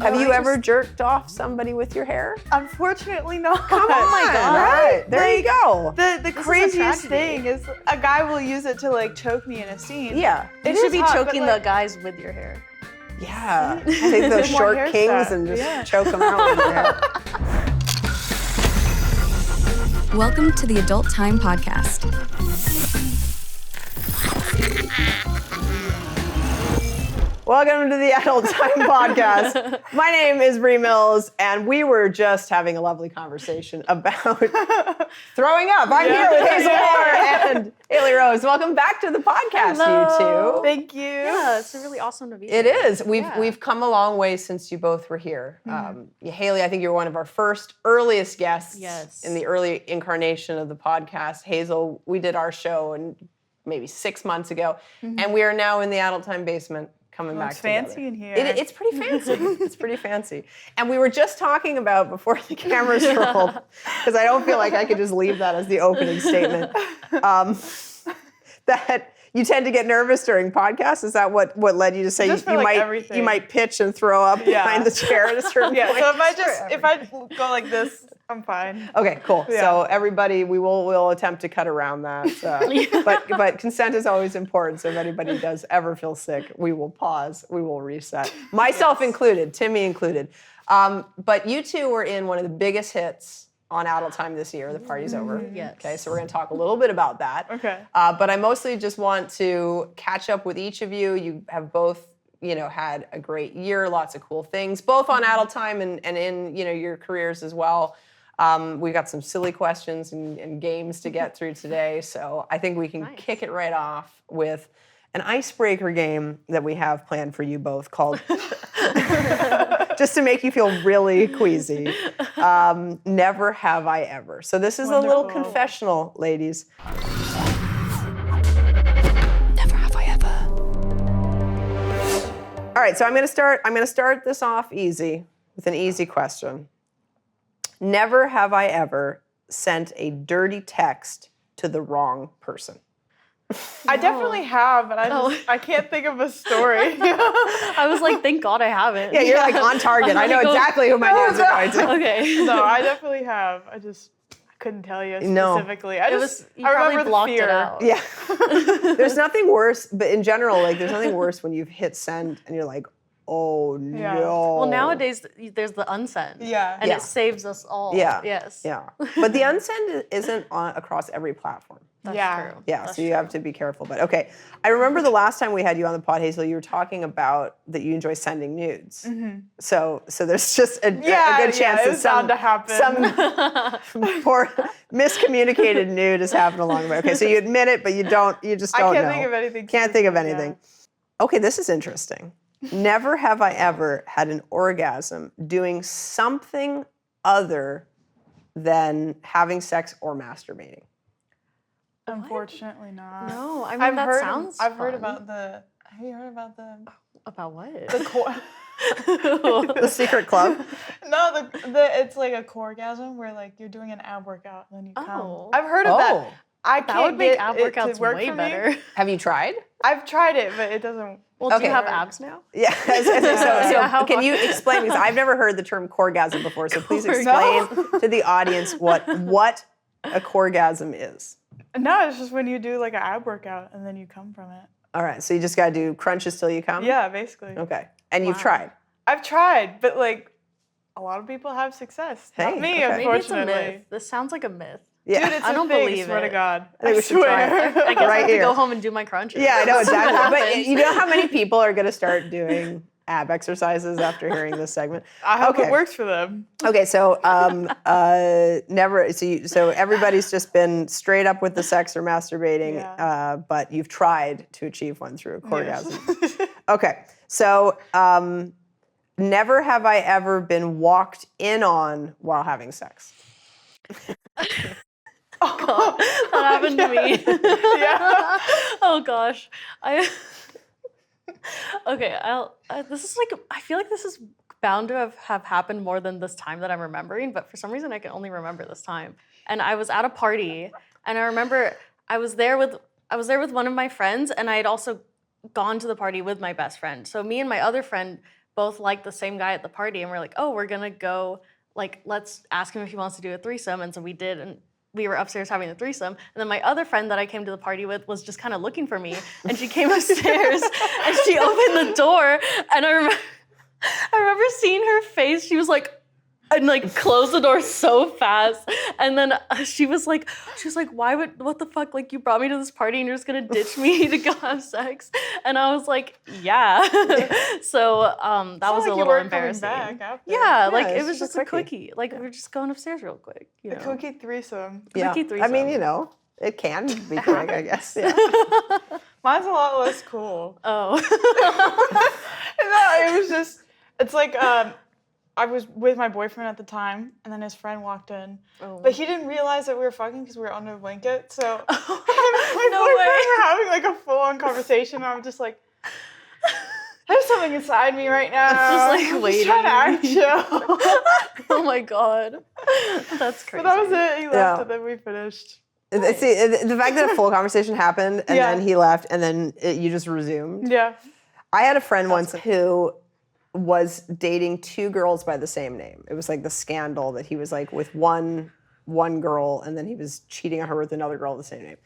Have you ever jerked off somebody with your hair? Unfortunately not. Come on. Oh my God. Right, there you go. The craziest thing is a guy will use it to like choke me in a scene. Yeah. You should be choking the guys with your hair. Yeah. Take those More short hair kings stuff. and just choke them out with your hair. Welcome to the Adult Time Podcast. Welcome to the Adult Time Podcast. My name is Bree Mills, and we were just having a lovely conversation about throwing up. I'm here with Hazel and Hailey Rose. Welcome back to the podcast, Hello. you two. Thank you. Yeah, it's really awesome to be It here. is. We've come a long way since you both were here. Hailey, I think you're one of our earliest guests in the early incarnation of the podcast. Hazel, we did our show maybe 6 months ago, and we are now in the Adult Time basement. Coming back together. It's fancy in here. It's pretty fancy. It's pretty fancy. And we were just talking about, before the cameras rolled, because I don't feel like I could just leave that as the opening statement, that you tend to get nervous during podcasts. Is that what led you to say you might pitch and throw up behind the chair at a certain point? So if I go like this, I'm fine. Okay, cool. Yeah. So everybody, we'll attempt to cut around that. But consent is always important. So if anybody does ever feel sick, we will pause. We will reset. Myself included, Timmy included. But you two were in one of the biggest hits on Adult Time this year. The Party's Over. Yes. Okay, so we're going to talk a little bit about that. Okay. But I mostly just want to catch up with each of you. You have both had a great year, lots of cool things, both on Adult Time and in your careers as well. We got some silly questions and games to get through today, so I think we can kick it right off with an icebreaker game that we have planned for you both called, just to make you feel really queasy, Never Have I Ever. So this is a little confessional, ladies. Never have I ever. All right, so I'm gonna start this off easy with an easy question. Never have I ever sent a dirty text to the wrong person. I definitely have, but I can't think of a story. I was like, thank God I haven't. Yeah, you're like on target. I know exactly who my notes are going to. Okay. No, I definitely have. I couldn't tell you specifically. You remember the blocked fear. it out. Yeah. There's nothing worse, but in general, like there's nothing worse when you've hit send and you're like, oh no. Well, nowadays there's the unsend. Yeah. And it saves us all. Yeah. Yes. Yeah. But the unsend isn't across every platform. That's true. Yeah, That's so you have to be careful. But okay, I remember the last time we had you on the pod, Hazel, you were talking about that you enjoy sending nudes. Mm-hmm. So there's just a good chance that bound to happen. some poor miscommunicated nude has happened along the way. Okay, so you admit it, but you just don't know. I can't think of anything. Can't think of anything. Yeah. Okay, this is interesting. Never have I ever had an orgasm doing something other than having sex or masturbating. Unfortunately not. No, I mean, that sounds I've heard fun. about have you heard about the... About what? The secret club? No, it's like a coregasm where like you're doing an ab workout and then you come. Oh. I've heard of that. I can't That would make get ab it to workouts work way for me. better. Have you tried? I've tried it, but it doesn't. Well, do Okay. you have abs now? Yeah. How Can you explain? Because I've never heard the term coregasm before. So please explain to the audience what a coregasm is. No, it's just when you do like an ab workout and then you come from it. All right. So you just got to do crunches till you come? Yeah, basically. Okay. And you've tried? I've tried, but like a lot of people have success. Not me, okay. Maybe it's a unfortunately. myth. This sounds like a myth. Yeah. Dude, it's I a don't thing, believe swear it. to God. I think we should try swear. it. I guess I Right have to here. go home and do my crunches. Yeah, I know See what exactly. But happens. you know how many people are going to start doing ab exercises after hearing this segment? I hope Okay. it works for them. Okay, so never. So everybody's just been straight up with the sex or masturbating, but you've tried to achieve one through a coregasm. Yes. Okay, so never have I ever been walked in on while having sex. God, that happened to me. Yeah. Oh gosh, Okay, this is like, I feel like this is bound to have happened more than this time that I'm remembering, but for some reason I can only remember this time. And I was at a party, and I remember I was there with one of my friends, and I had also gone to the party with my best friend. So me and my other friend both liked the same guy at the party, and we're like, oh, we're gonna go, like, let's ask him if he wants to do a threesome. And so we did, and we were upstairs having a threesome. And then my other friend that I came to the party with was just kind of looking for me, and she came upstairs and she opened the door, and I remember seeing her face. She was like, and like closed the door so fast, and then she was like, what the fuck? Like, you brought me to this party and you're just gonna ditch me to go have sex? And I was like, yeah. So that was a little embarrassing. Back after. Yeah, like it's it was just a quickie. quickie. Like we were just going upstairs real quick. You know? A quickie threesome. Quickie threesome. I mean, it can be quick, I guess. Yeah. Mine's a lot less cool. Oh. No, it was just, it's like, I was with my boyfriend at the time, and then his friend walked in. Oh. But he didn't realize that we were fucking because we were under a blanket. So my No boyfriend way. were having like a full-on conversation. And I'm just like, there's something inside me right now. It's just like I'm waiting. trying to act chill. Oh my god. That's crazy. But that was it. He left, Yeah. and then we finished. See, the fact that a full conversation happened and Yeah. then he left and then you just resumed. Yeah. I had a friend once who was dating 2 girls by the same name. It was like the scandal that he was like with one girl and then he was cheating on her with another girl with the same name.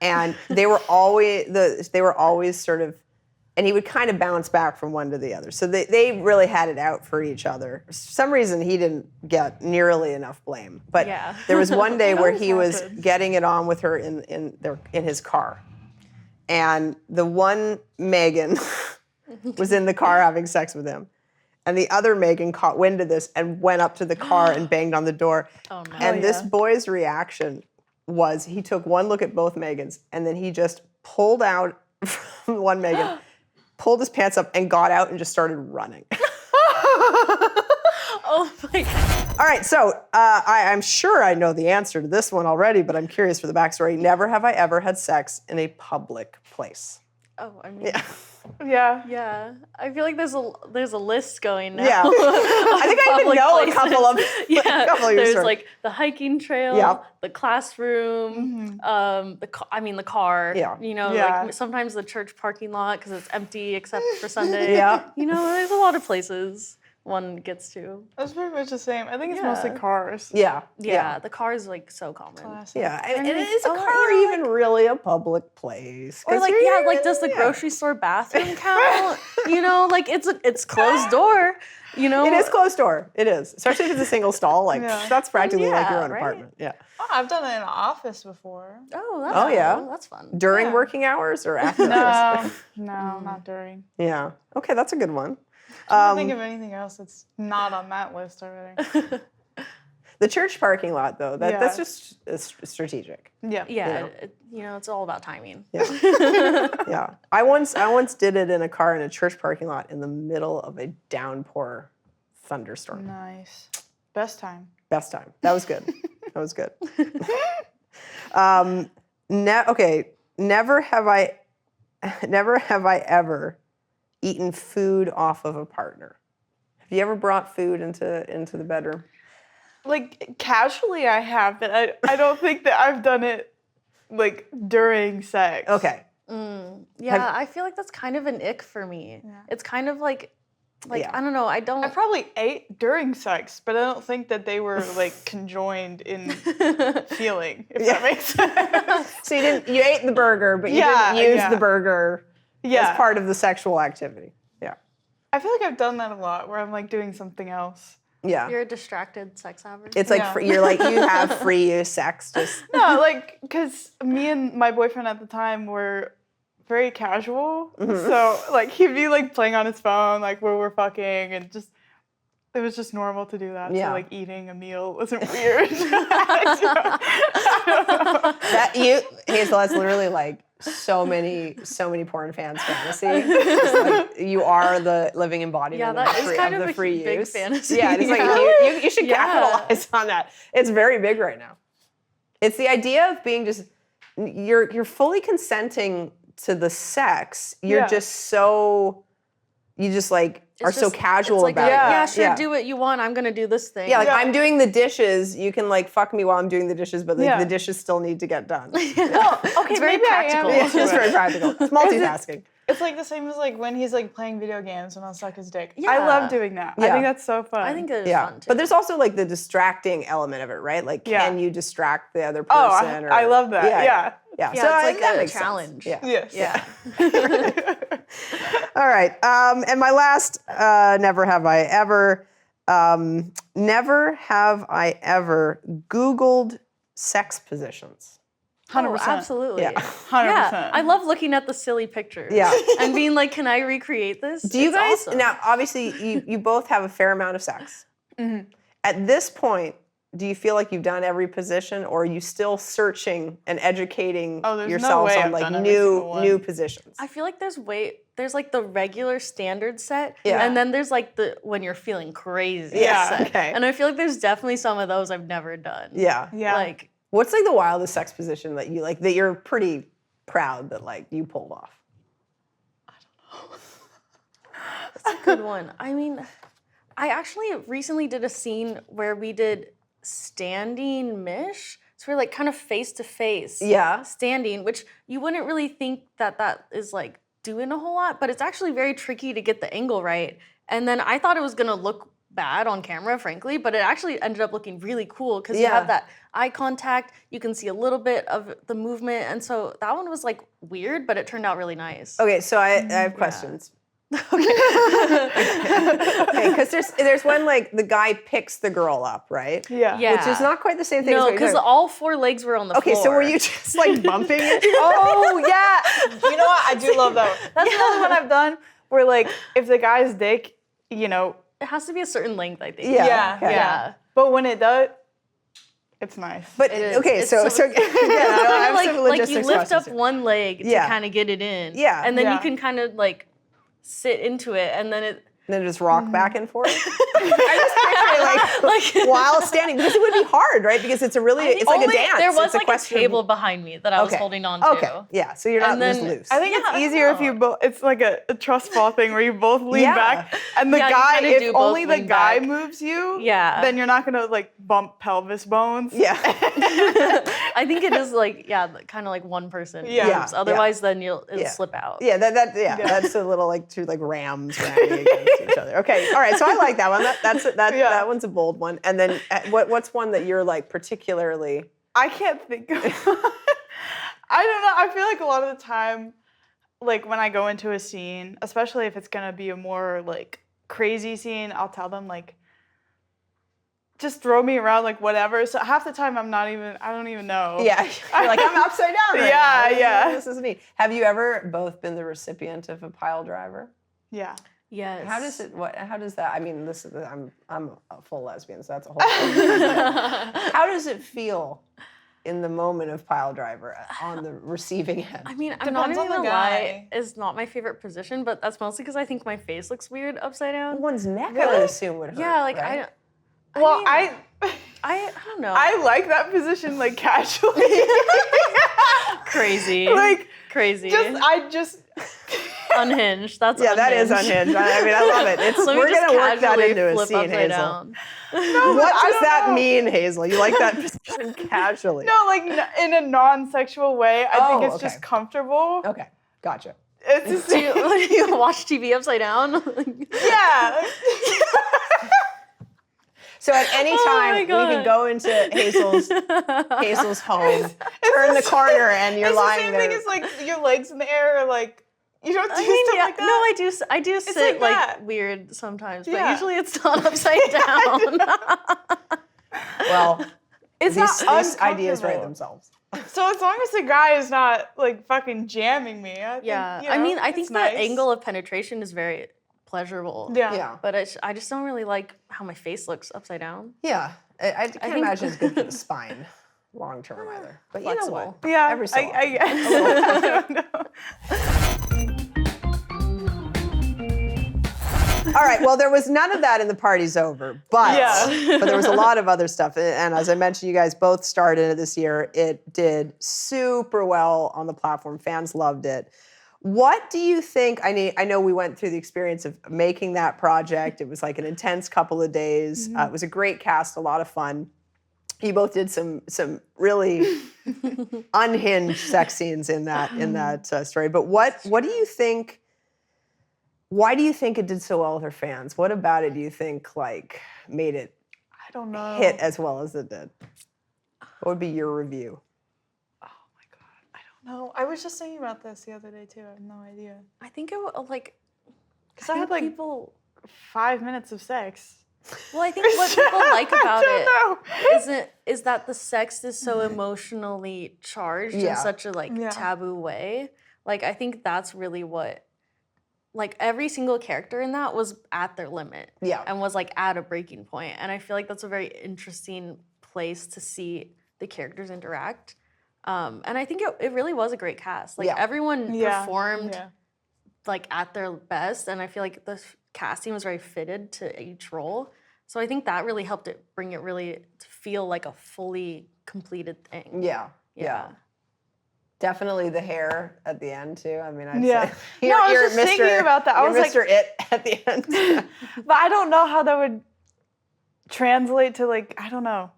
And they were always sort of, and he would kind of bounce back from one to the other. So they really had it out for each other. For some reason, he didn't get nearly enough blame. But Yeah. there was one day where always he was happens. getting it on with her in his car. And the one Megan was in the car having sex with him. And the other Megan caught wind of this and went up to the car and banged on the door. Oh no. And this yeah. boy's reaction was he took one look at both Megans and then he just pulled out from one Megan, pulled his pants up and got out and just started running. Oh my god. All right, so I'm sure I know the answer to this one already, but I'm curious for the backstory. Never have I ever had sex in a public place. Oh, I mean. Yeah. Yeah. Yeah, I feel like there's a list going now. Yeah. I think I even Public know places. a couple of Yeah, your there's stories. like the hiking trail, Yep. the classroom, the car. Yeah. You know, Yeah. like sometimes the church parking lot because it's empty except for Sunday. Yeah. You know, there's a lot of places one gets to. That's pretty much the same. I think it's mostly Yeah. cars. Yeah. Yeah, the car is like so common. Classic. Yeah. And And is a oh, car yeah, even really a public place? Or 'Cause like, you're- yeah, like does the grocery store bathroom count? You know, like it's closed door. You know, It is closed door. It is. Especially if it's a single stall. Like, Yeah. that's practically like your Yeah, own right? apartment. Yeah. Oh, I've done it in an office before. Oh, that's Oh, yeah? cool. That's fun. During Yeah. working hours or after hours? No, not during. Yeah. Okay, that's a good one. I can't think of anything else that's not on that list already. The church parking lot, though, that's Yeah. just strategic. Yeah. Yeah, You know. it's all about timing. Yeah. I once did it in a car in a church parking lot in the middle of a downpour thunderstorm. Nice. Best time. Best time. That was good. That was good. Okay. Never have I ever eaten food off of a partner. Have you ever brought food into the bedroom? Like casually I have, but I don't think that I've done it like during sex. Okay. Yeah, I feel like that's kind of an ick for me. Yeah. It's kind of like Yeah. I don't know. I don't. I probably ate during sex, but I don't think that they were like conjoined in feeling, if that makes sense. So you ate the burger, but you Yeah, didn't use yeah. the burger Yeah. as part of the sexual activity. Yeah. I feel like I've done that a lot where I'm like doing something else. Yeah. You're a distracted sex haver. It's like Yeah. you're like you have free use sex. Just No, like, because me and my boyfriend at the time were very casual. So, like, he'd be, like, playing on his phone, like, where we're fucking, and just, it was just normal to do that. Yeah. So, like, eating a meal wasn't weird. Hazel, that's literally like so many porn fans' fantasy. Just like, you are the living embodiment Yeah, that of, is kind of of the a free big use. fantasy. Yeah, it's like Yeah. you should Yeah. capitalize on that. It's very big right now. It's the idea of being just you're fully consenting to the sex. You're Yeah. just so you just like are so casual it's like, about yeah, it. sure, do what you want. I'm gonna do this thing. Yeah, like Yeah. I'm doing the dishes. You can like fuck me while I'm doing the dishes, but like Yeah. the dishes still need to get done. Okay, It's very maybe I am practical. Yeah, into it's it. very practical. It's multitasking. It's like the same as like when he's like playing video games and I'll suck his dick. I Yeah. love doing that. I Yeah. think that's so fun. I think it is Yeah, fun too. but there's also like the distracting element of it, right? Like, Yeah. can you distract the other person? Oh, I love that. Yeah. Yeah. yeah, So it's like that a makes sense. challenge. Yeah. Yes. Yeah. All right. And my last never have I ever Googled sex positions. 100%. Oh, absolutely. Yeah. 100%. Yeah, I love looking at the silly pictures. Yeah. And being like, can I recreate this? Do you It's guys awesome. now? Obviously, you both have a fair amount of sex. Mm-hmm. At this point, do you feel like you've done every position, or are you still searching and educating Oh, there's no yourselves way on I've like done every single one. new positions? I feel like there's like the regular standard set, Yeah. and then there's like the when you're feeling crazy Yeah, set. okay. And I feel like there's definitely some of those I've never done. Yeah. Yeah. Like, What's like the wildest sex position that you like that you're pretty proud that like you pulled off? that's a good one. I mean, I actually recently did a scene where we did standing mish. So we're like kind of face to face. Yeah. Standing, which you wouldn't really think that is like doing a whole lot, but it's actually very tricky to get the angle right. And then I thought it was gonna look bad on camera, frankly, but it actually ended up looking really cool because you Yeah. have that eye contact, you can see a little bit of the movement, and so that one was like weird, but it turned out really nice. Okay, so I have questions. Okay, because there's when like the guy picks the girl up, right? Yeah. Yeah. Which is not quite the same thing. as No, what you're because doing. all four legs were on the Okay, floor. so were you just like bumping it? Oh yeah. You know what? I do love that one. That's another one I've done where like if the guy's dick, you know, It has to be a certain length, I think. Yeah. yeah, okay. Yeah. But when it does, it's nice. But It is. okay, It's so so- again, I have some like you logistics lift questions up here. one leg Yeah. to kind of get it in. Yeah. And then Yeah. you can kind of like sit into it and then it And then just rock back and forth. I just picture like while standing because it would be hard, right? Because it's a really it's like a only- dance. There was It's a like a question of- table behind me that I was Okay. holding on to. Okay, yeah. So you're not And just then- loose. I think Yeah, I it's don't easier if know. you both. It's like a trust fall thing where you both lean Yeah. back, and the Yeah, you guy, kinda do if both only the lean guy back. moves you, Yeah. then you're not gonna like bump pelvis bones. yeah. I think it is like, kind of like one person Yeah. moves. Yeah. Otherwise, then it'll Yeah. slip out. Yeah, that's a little like two like rams ramming against each other. Okay, all right. So I like that one. Yeah. That one's a bold one. And then what's one that you're like particularly? I can't think of. I don't know. I feel like a lot of the time, like when I go into a scene, especially if it's gonna be a more like crazy scene, I'll tell them like, just throw me around like whatever. So half the time I don't even know. Yeah, you're like I'm upside down. Right Yeah, now. yeah. This is neat. Have you ever both been the recipient of a pile driver? Yeah. Yes. How does it? How does that? I mean, I'm a full lesbian, so that's a whole. Thing. How does it feel in the moment of pile driver on the receiving end? I mean, I'm not Depends even on the gonna lie, guy. it's not my favorite position, but that's mostly because I think my face looks weird upside down. One's neck, I would assume, would hurt. Yeah, like right? Well, mean, I don't know. I like that position like casually. crazy. like crazy. I just Unhinged. That's Yeah, that is unhinged. unhinged. I mean, I love it. It's Let me we're just gonna work that casually into a flip scene, upside Hazel. down. What I does don't that know. mean, Hazel? You like that position casually? No, like in a non-sexual way. I think it's okay. just comfortable. Okay, gotcha. It's just Do you watch TV upside down? yeah. So at any Oh time my we God. could go into Hazel's home, turn the corner, and you're It's lying the same there. thing as like your legs in the air, or like you don't do I mean, stuff yeah, like that. no, I do sit like like that. weird sometimes, but Yeah. usually it's not upside down. Well, It's these not ideas write uncomfortable. themselves. So as long as the guy is not like fucking jamming me, I think, Yeah, you I know, mean, I think it's the nice. angle of penetration is very pleasurable. Yeah. Yeah, But I just don't really like how my face looks upside down. yeah. I can't think- imagine it's good for the spine long term either. But you know what? Flexible. Yeah. Every so I guess. I don't know. All right. Well, there was none of that in The Party's Over, but Yeah. but there was a lot of other stuff. And as I mentioned, you guys both starred in it this year. It did super well on the platform. Fans loved it. What do you think? I know we went through the experience of making that project. It was like an intense couple of days. It was a great cast, a lot of fun. You both did some really unhinged sex scenes in that story. But what do you think? Why do you think it did so well with her fans? What about it do you think like made it I don't know. hit as well as it did? What would be your review? Oh my god, I don't know. I was just thinking about this the other day too. I have no idea. I think it was like, Because I had like people. 5 minutes of sex. Well, I think what people like about I it is that the sex is so emotionally charged Yeah. in such a like Yeah. taboo way. Like I think that's really what, like every single character in that was at their limit Yeah. and was like at a breaking point. And I feel like that's a very interesting place to see the characters interact. And I think it really was a great cast. Like Yeah. everyone Yeah. performed Yeah. like at their best, and I feel like the casting was very fitted to each role. So I think that really helped it bring it really to feel like a fully completed thing. Yeah. Definitely the hair at the end too. I mean, I'd Yeah. say No, I was just thinking about that. I you're was like- Mr. It at the end. But I don't know how that would translate to like, I don't know.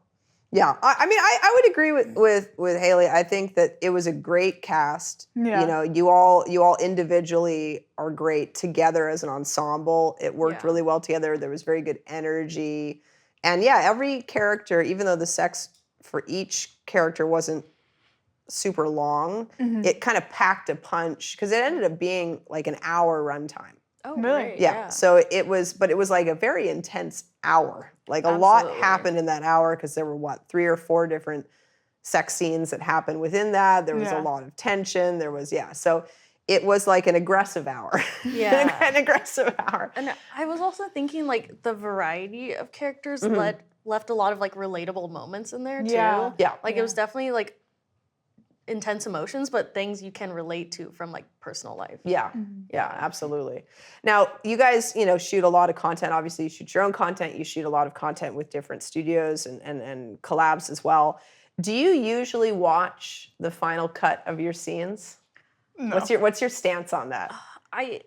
Yeah, I mean, I would agree with Hailey. I think that it was a great cast. Yeah. You know, you all individually are great together as an ensemble. It worked Yeah. really well together. There was very good energy, and yeah, every character, even though the sex for each character wasn't super long, it kind of packed a punch because it ended up being like an hour runtime. Oh, Really? great, Yeah. So it was like a very intense hour. Like a lot Absolutely. happened in that hour because there were 3 or 4 different sex scenes that happened within that. There was Yeah. a lot of tension. There was, so it was like an aggressive hour. Yeah. An aggressive hour. And I was also thinking like the variety of characters left a lot of like relatable moments in there too. Yeah. Yeah. Like it was definitely like intense emotions, but things you can relate to from like personal life. Yeah, yeah, absolutely. Now, you guys, shoot a lot of content. Obviously, you shoot your own content. You shoot a lot of content with different studios and collabs as well. Do you usually watch the final cut of your scenes? No. What's your stance on that? I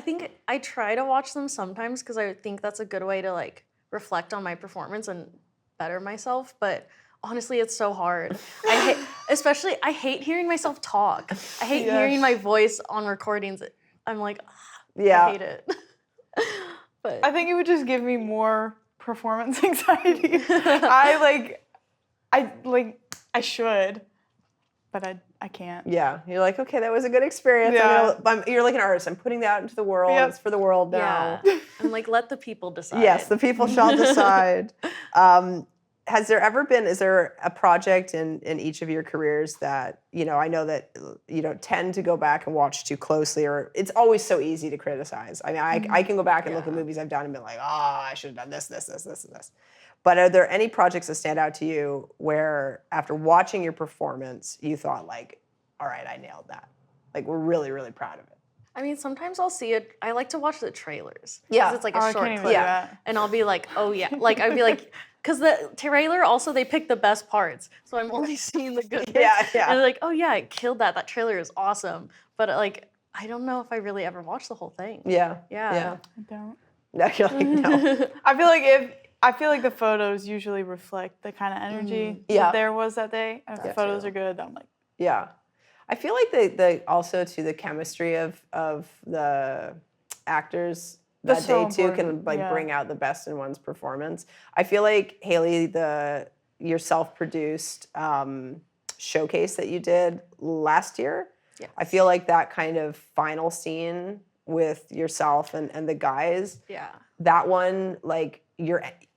think I try to watch them sometimes because I think that's a good way to like reflect on my performance and better myself, but honestly, it's so hard. I hate hearing myself talk. I hate hearing my voice on recordings. I'm like, I hate it. But I think it would just give me more performance anxiety. I should, but I can't. Yeah, you're like, okay, that was a good experience. Yeah. You're like an artist. I'm putting that out into the world. Yep. It's for the world now. yeah, I'm like, let the people decide. Yes, the people shall decide. Is there a project in each of your careers that, I know that you don't tend to go back and watch too closely, or it's always so easy to criticize. I mean, I can go back and look at movies I've done and be like, I should have done this, and this. But are there any projects that stand out to you where after watching your performance, you thought like, all right, I nailed that. Like, we're really, really proud of it. I mean, sometimes I'll see it. I like to watch the trailers. Yeah. Because it's like a I short can't even clip. do that. And I'll be like, oh yeah. Like, I'd be like, because the trailer also, they pick the best parts. So I'm only seeing the good bits. Yeah. And they're like, oh yeah, I killed that. That trailer is awesome. But like, I don't know if I really ever watched the whole thing. Yeah. Yeah. I don't. No, you're like, no. I feel like the photos usually reflect the kind of energy that there was that day. And if the photos are good, I'm like, Yeah. I feel like the also to the chemistry of the actors that That's so day too can important, like yeah. bring out the best in one's performance. I feel like Hailey, your self-produced showcase that you did last year, Yes. I feel like that kind of final scene with yourself and the guys, Yeah. that one, like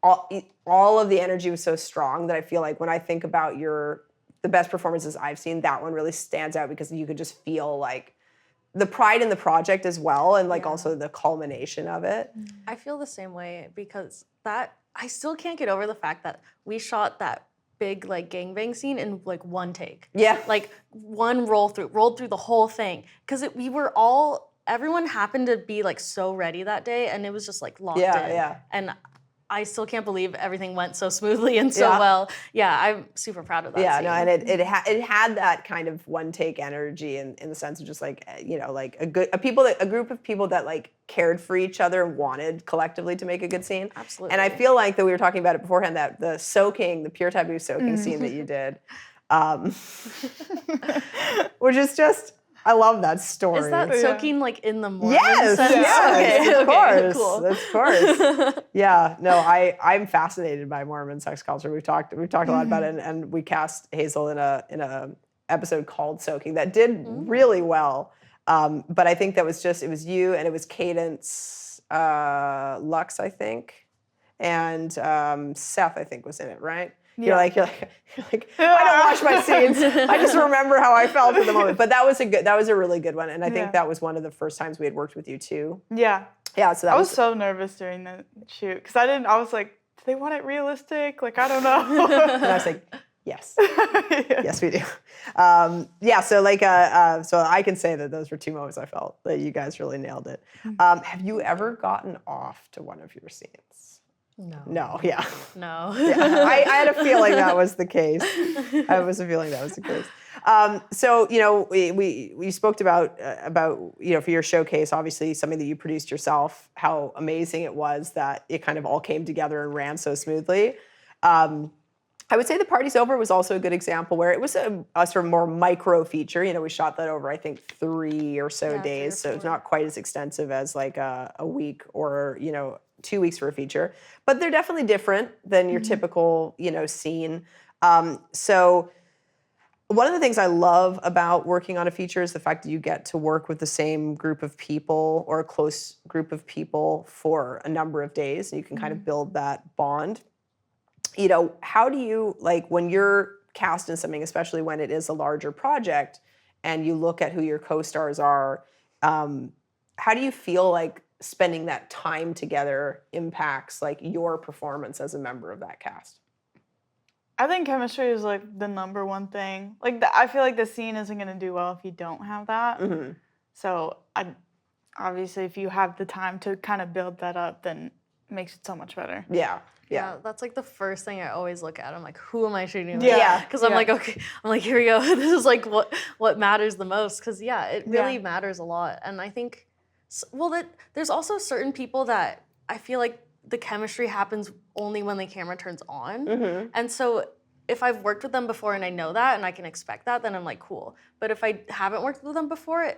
all of the energy was so strong that I feel like when I think about the best performances I've seen, that one really stands out because you could just feel like the pride in the project as well, and like also the culmination of it. I feel the same way because I still can't get over the fact that we shot that big like gangbang scene in like one take. Yeah. Like one rolled through the whole thing. Because everyone happened to be like so ready that day and it was just like locked in. Yeah. And I still can't believe everything went so smoothly and so well. Yeah, I'm super proud of that Yeah, scene. no, and it had that kind of one take energy in the sense of just like like a group of people that like cared for each other and wanted collectively to make a good scene. Absolutely. And I feel like that we were talking about it beforehand, that the pure TABOO soaking scene that you did. which is just, I love that story. Is that soaking like in the Mormon Yes, sense? yes, Okay, of course, cool. of course. Yeah, no, I'm fascinated by Mormon sex culture. We've talked a lot about it, and we cast Hazel in a episode called Soaking that did really well. But I think that was it was you, and it was Cadence Lux, I think, and Seth, I think, was in it, right? You're like, I don't watch my scenes. I just remember how I felt at the moment. But that was a really good one, and I think that was one of the first times we had worked with you too. Yeah. Yeah. So that I was so nervous during the shoot because I was like, do they want it realistic? Like, I don't know. And I was like, yes, yes, we do. Yeah. So like, so I can say that those were two moments I felt that you guys really nailed it. Have you ever gotten off to one of your scenes? No, yeah. No. Yeah, I had a feeling that was the case. So, we spoke about for your showcase, obviously something that you produced yourself, how amazing it was that it kind of all came together and ran so smoothly. I would say The Party's Over was also a good example where it was a sort of more micro feature. We shot that over, I think, 3 or so days. So it's not quite as extensive as like a week or, 2 weeks for a feature, but they're definitely different than your typical, scene. So one of the things I love about working on a feature is the fact that you get to work with the same group of people or a close group of people for a number of days, and you can kind of build that bond. How do you, like, when you're cast in something, especially when it is a larger project, and you look at who your co-stars are, how do you feel like spending that time together impacts like your performance as a member of that cast? I think chemistry is like the number one thing. Like I feel like the scene isn't going to do well if you don't have that. Mm-hmm. So obviously if you have the time to kind of build that up, then it makes it so much better. Yeah. That's like the first thing I always look at. I'm like, who am I shooting with? Yeah. Because I'm like, okay, here we go. This is like what matters the most. Because it really matters a lot. And I think, there's also certain people that I feel like the chemistry happens only when the camera turns on. Mm-hmm. And so if I've worked with them before and I know that and I can expect that, then I'm like, cool. But if I haven't worked with them before,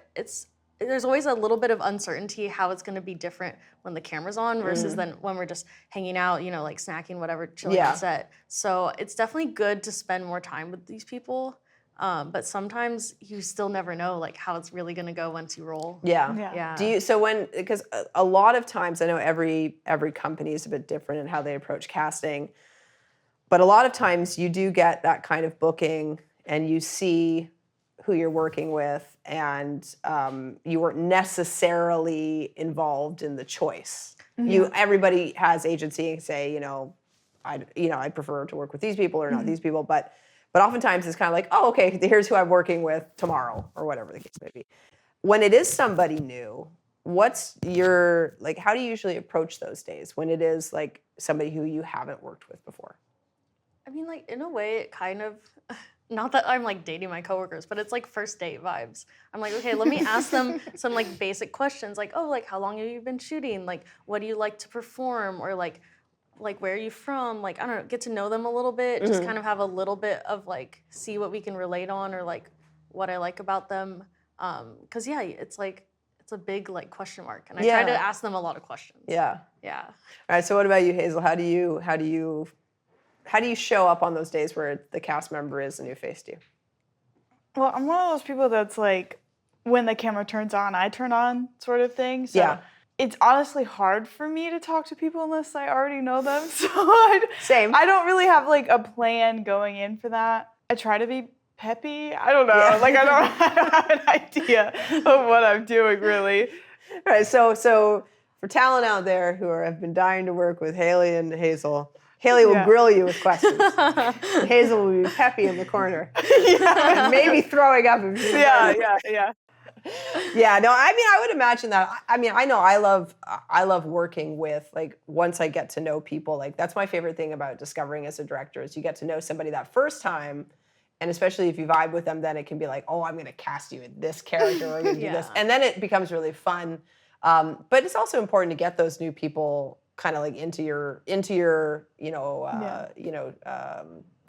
there's always a little bit of uncertainty how it's going to be different when the camera's on versus then when we're just hanging out, like snacking, whatever, chilling on set. So it's definitely good to spend more time with these people. But sometimes you still never know like how it's really going to go once you roll. Yeah. Because a lot of times, I know every company is a bit different in how they approach casting, but a lot of times you do get that kind of booking and you see who you're working with, and you weren't necessarily involved in the choice. Mm-hmm. Everybody has agency and say, I'd prefer to work with these people or not these people, but oftentimes it's kind of like, oh, okay, here's who I'm working with tomorrow, or whatever the case may be. When it is somebody new, what's your, like, how do you usually approach those days when it is like somebody who you haven't worked with before? I mean, like, in a way, it kind of, not that I'm like dating my coworkers, but it's like first date vibes. I'm like, okay, let me ask them some like basic questions, like, oh, like, how long have you been shooting? Like, what do you like to perform? Or like where are you from? Like, I don't know, get to know them a little bit, just kind of have a little bit of like, see what we can relate on or like what I like about them. Cause it's like, it's a big like question mark. And I try to ask them a lot of questions. Yeah. All right, so what about you, Hazel? How do you show up on those days where the cast member is a new face to you? Well, I'm one of those people that's like, when the camera turns on, I turn on sort of thing. So it's honestly hard for me to talk to people unless I already know them. So Same. I don't really have like a plan going in for that. I try to be peppy. I don't know. Yeah. Like I don't have an idea of what I'm doing really. All right. So for talent out there who have been dying to work with Hailey and Hazel, Hailey will grill you with questions. And Hazel will be peppy in the corner. And maybe throwing up if she's Yeah, no, I mean, I would imagine that. I mean, I know I love working with, like, once I get to know people, like, that's my favorite thing about discovering as a director is you get to know somebody that first time, and especially if you vibe with them, then it can be like, oh, I'm going to cast you in this character, or I'm going to do this. And then it becomes really fun. But it's also important to get those new people kind of like into your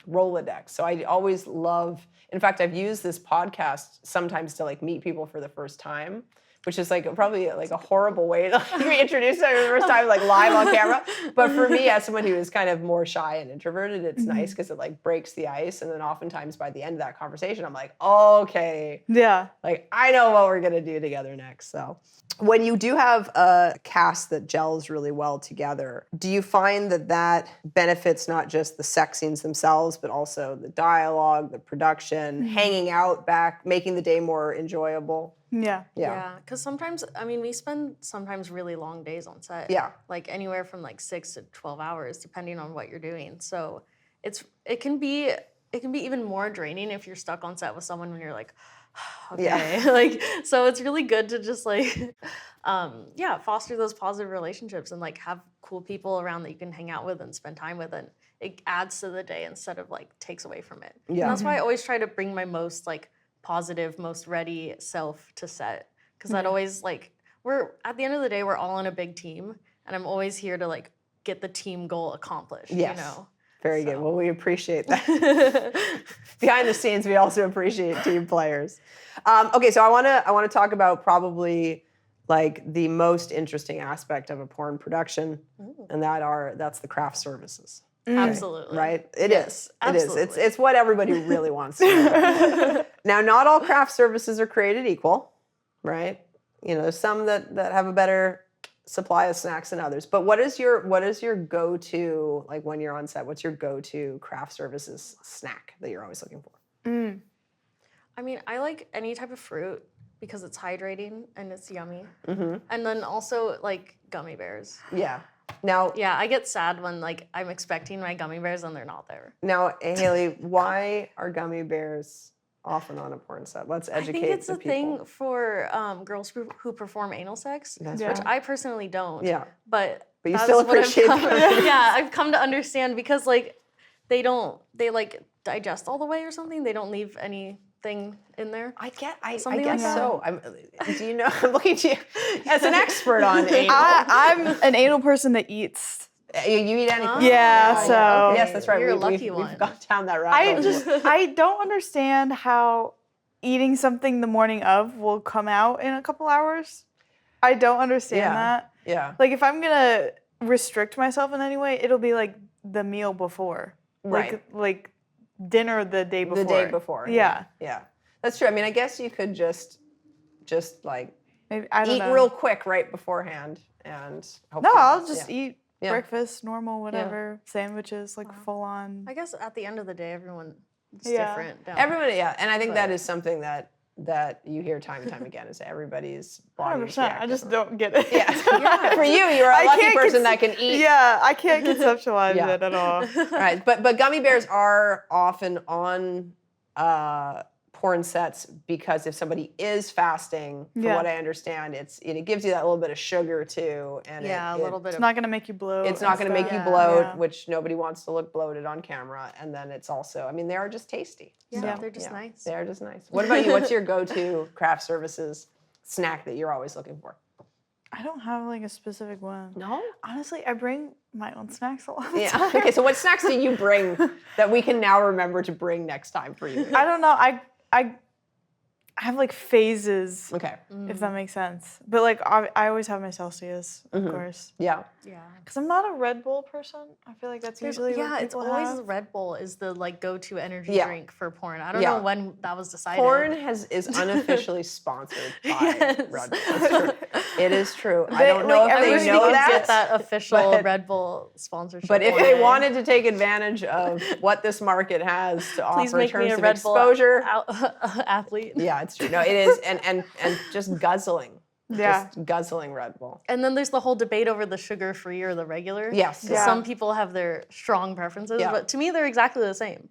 Rolodex. So I always love, in fact, I've used this podcast sometimes to like meet people for the first time, which is like probably like a horrible way to like be introduced to them for the first time, like live on camera. But for me, as someone who is kind of more shy and introverted, it's nice because it like breaks the ice. And then oftentimes by the end of that conversation, I'm like, okay, Yeah. like I know what we're gonna do together next. So when you do have a cast that gels really well together, do you find that that benefits not just the sex scenes themselves, but also the dialogue, the production, hanging out back, making the day more enjoyable? Yeah. Yeah. Because sometimes, I mean, we spend sometimes really long days on set. Yeah. Like anywhere from like 6 to 12 hours, depending on what you're doing. So it can be even more draining if you're stuck on set with someone when you're like, okay. Yeah. Like, so it's really good to just like, foster those positive relationships and like have cool people around that you can hang out with and spend time with, and it adds to the day instead of like takes away from it. Yeah. And that's why I always try to bring my most like positive, most ready self to set, because that always like, we're at the end of the day, we're all on a big team, and I'm always here to like get the team goal accomplished. Yes. You know. Very good. Well, we appreciate that. Behind the scenes, we also appreciate team players. Okay, so I want to talk about probably like the most interesting aspect of a porn production, and that's the craft services. Absolutely. Right? It Yes, is. absolutely. It is. It's what everybody really wants to know. Now, not all craft services are created equal, right? You know, there's some that have a better supply of snacks than others. But what is your go-to, like when you're on set, what's your go-to craft services snack that you're always looking for? I mean, I like any type of fruit because it's hydrating and it's yummy. And then also like gummy bears. Yeah. Now, Yeah, I get sad when like I'm expecting my gummy bears and they're not there. Hailey, why are gummy bears often on a porn set? Let's educate I think it's the a people. thing for girls who perform anal sex, That's which right. I personally don't. Yeah. But you that's still what I've appreciate come- them. Yeah, I've come to understand because like they like digest all the way or something. They don't leave anything in there. I Something guess like that. so. Do you know? I'm looking to you as an expert on anal. I'm an anal person that eats. You eat anything? Yeah, Okay. so- Yes, that's right. You're a We've lucky one. gone down that rabbit hole. I don't understand how eating something the morning of will come out in a couple hours. I don't understand that. Yeah. Like if I'm gonna restrict myself in any way, it'll be like the meal before. Right. Like dinner the day before. The day before. Yeah. Yeah. That's true. I mean, I guess you could just like Maybe, I don't eat know. real quick right beforehand and No, hopefully- I'll just eat Yeah. breakfast, normal, whatever. Sandwiches, like full on. I guess at the end of the day, everyone's Yeah. different. down Everybody, yeah. And I think that But- is something that you hear time and time again is everybody's body 100%. I just react don't get it. Yeah. For you, you're a I lucky can't person that can eat. Yeah, I can't conceptualize Yeah. it at all. Right. But gummy bears are often on porn sets because if somebody is fasting, from Yeah. what I understand, it gives you that little bit of sugar too, and Yeah, a little bit It's of not gonna make you bloat. It's not and going to make you stuff. bloat, Yeah. which nobody wants to look bloated on camera. And then it's also, I mean, they are just tasty. Yeah, So, they're just nice. They are just nice. What about you? What's your go-to craft services snack that you're always looking for? I don't have like a specific one. No. Honestly, I bring my own snacks a lot. Of Yeah. time. Okay. So what snacks do you bring that we can now remember to bring next time for you? I don't know. I have like phases, Okay. if that makes sense. But like I always have my Celsius, of course. Yeah. Yeah. Because I'm not a Red Bull person. I feel like that's usually what it's people always have. Red Bull is the like go-to energy Yeah. drink for porn. I don't Yeah. know when that was decided. Porn is unofficially sponsored by Yes. Red Bull. It's true. It is true. I They- don't know like, if I they wish we know could that. get that official but- Red Bull sponsorship. But if one they day. wanted to take advantage of what this market has to please offer in make me terms a of Red Bull exposure, athlete. yeah, it's true. No, it is, and just guzzling, Yeah. just guzzling Red Bull. And then there's the whole debate over the sugar-free or the regular. Yes. 'Cause Yeah. some people have their strong preferences, Yeah. but to me they're exactly the same.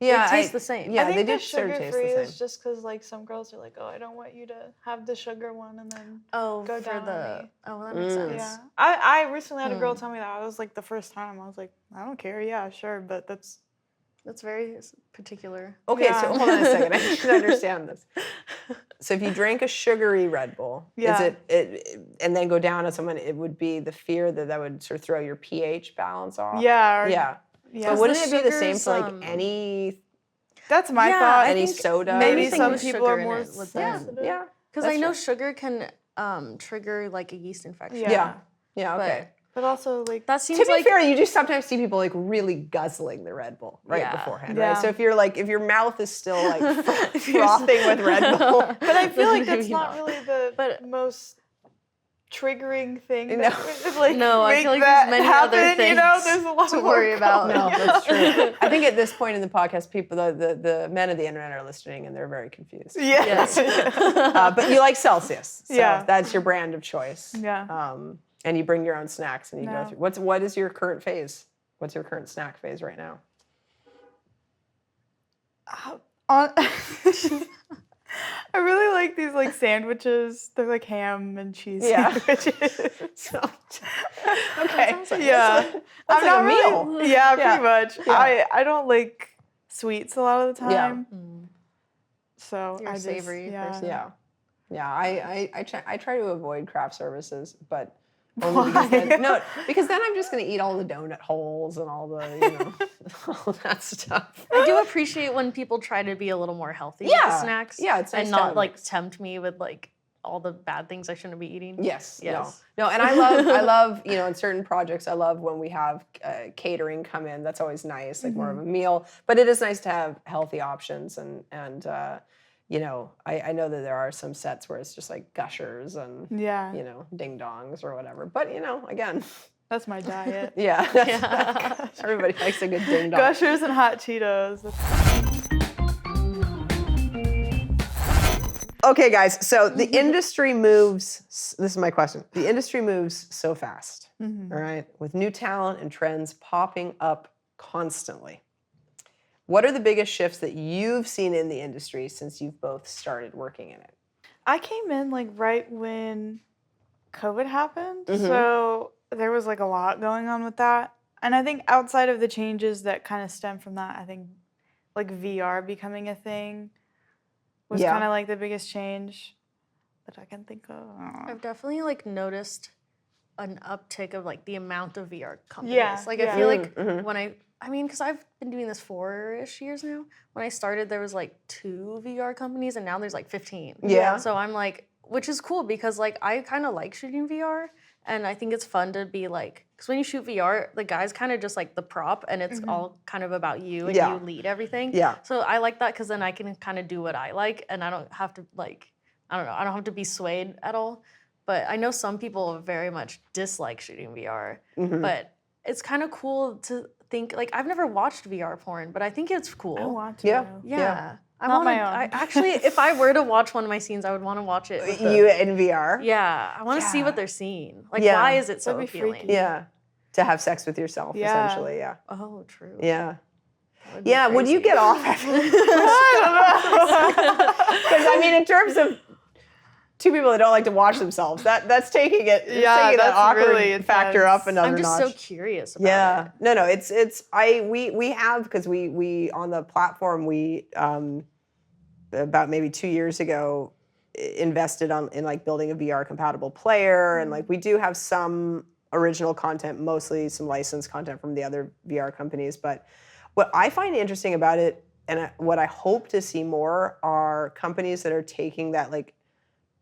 Yeah, taste the same. Yeah, I think they the do sort sugar of taste free the is same. just because like some girls are like, oh, I don't want you to have the sugar one and then Oh, go for down the on me. oh, that makes sense. Yeah. I recently had a girl tell me that. I was like the first time. I was like, I don't care. Yeah, sure, but that's That's very particular. Okay, Yeah. so hold on a second. I should understand this. So if you drank a sugary Red Bull, Yeah. is it and then go down on someone, it would be the fear that would sort of throw your pH balance off. yeah. Or, Yeah. Yeah. But wouldn't it be the sugars, same for like any That's my Yeah, thought. I any think soda? maybe anything some with people sugar are in more it would yeah, sensitive. yeah. because That's I know true. sugar can trigger like a yeast infection. Yeah. Yeah, okay. But also like That seems To be like fair, you do sometimes see people like really guzzling the Red Bull Yeah. beforehand, Yeah. right? So if your mouth is still like frothing with Red Bull, but I feel like that's Maybe not not. really the But- most triggering thing No. that would like No, I make feel like that there's many happen, other you know, things there's a lot to more worry about. no, that's true. I think at this point in the podcast, people, the men of the internet are listening and they're very confused. Yeah. Yes. But you like Celsius, so Yeah. that's your brand of choice. Yeah. And you bring your own snacks and you go No. through. What is your current phase? What's your current snack phase right now? On- I really like these like sandwiches. They're like ham and cheese Yeah. sandwiches. So, okay. Yeah. That's I'm like not a meal. really, yeah, Yeah. pretty much. Yeah. I don't like sweets a lot of the Yeah. time. So You're I a just, savory yeah. person. Yeah. Yeah, I try to avoid craft services, but only because then, no, because then I'm just going to eat all the donut holes and all the, all that stuff. I do appreciate when people try to be a little more healthy with Yeah. the snacks. Yeah, it's nice and to not have like tempt me with like all the bad things I shouldn't be eating. Yes. Yes. No, and I love, in certain projects, I love when we have catering come in. That's always nice, like more of a meal. But it is nice to have healthy options, and I know that there are some sets where it's just like gushers and Yeah. ding dongs or whatever. But again, That's my diet. yeah, everybody likes a good ding dong. Gushers and hot Cheetos. Okay, guys. So the industry moves. This is my question. The industry moves so fast. All right, with new talent and trends popping up constantly. What are the biggest shifts that you've seen in the industry since you've both started working in it? I came in like right when COVID happened. Mhm. So there was like a lot going on with that. And I think outside of the changes that kind of stem from that, I think like VR becoming a thing was Yeah. kind of like the biggest change that I can think of. I've definitely like noticed an uptick of like the amount of VR companies. Yeah, Like yeah. I feel like Mhm. when I mean, because I've been doing this 4-ish years now. When I started, there was like 2 VR companies, and now there's like 15. Yeah. So I'm like, which is cool because like I kind of like shooting VR, and I think it's fun to be like, because when you shoot VR, the guy's kind of just like the prop, and it's all kind of about you, and Yeah. you lead everything. Yeah. So I like that because then I can kind of do what I like, and I don't have to like, I don't know, I don't have to be swayed at all. But I know some people very much dislike shooting VR, Mhm. but it's kind of cool to think, like, I've never watched VR porn, but I think it's cool. I want to. Yeah. Yeah. I Not wanna, my own. I actually, if I were to watch one of my scenes, I would want to watch it. with the- You in VR? yeah, I want to see Yeah. what they're seeing. Like, Yeah. why is it so That'd be appealing? freaky. Yeah. To have sex with yourself, Yeah. essentially. Yeah. Oh, true. Yeah. That would be Yeah. Would you crazy. get off after? Because I mean, in terms of two people that don't like to watch themselves, that's taking it. It's Yeah, taking that that's awkward really factor intense. up another I'm just notch. so curious about Yeah. it. No, we have, because we on the platform, we about maybe 2 years ago invested in like building a VR compatible player, and like we do have some original content, mostly some licensed content from the other VR companies. But what I find interesting about it, and what I hope to see more, are companies that are taking that like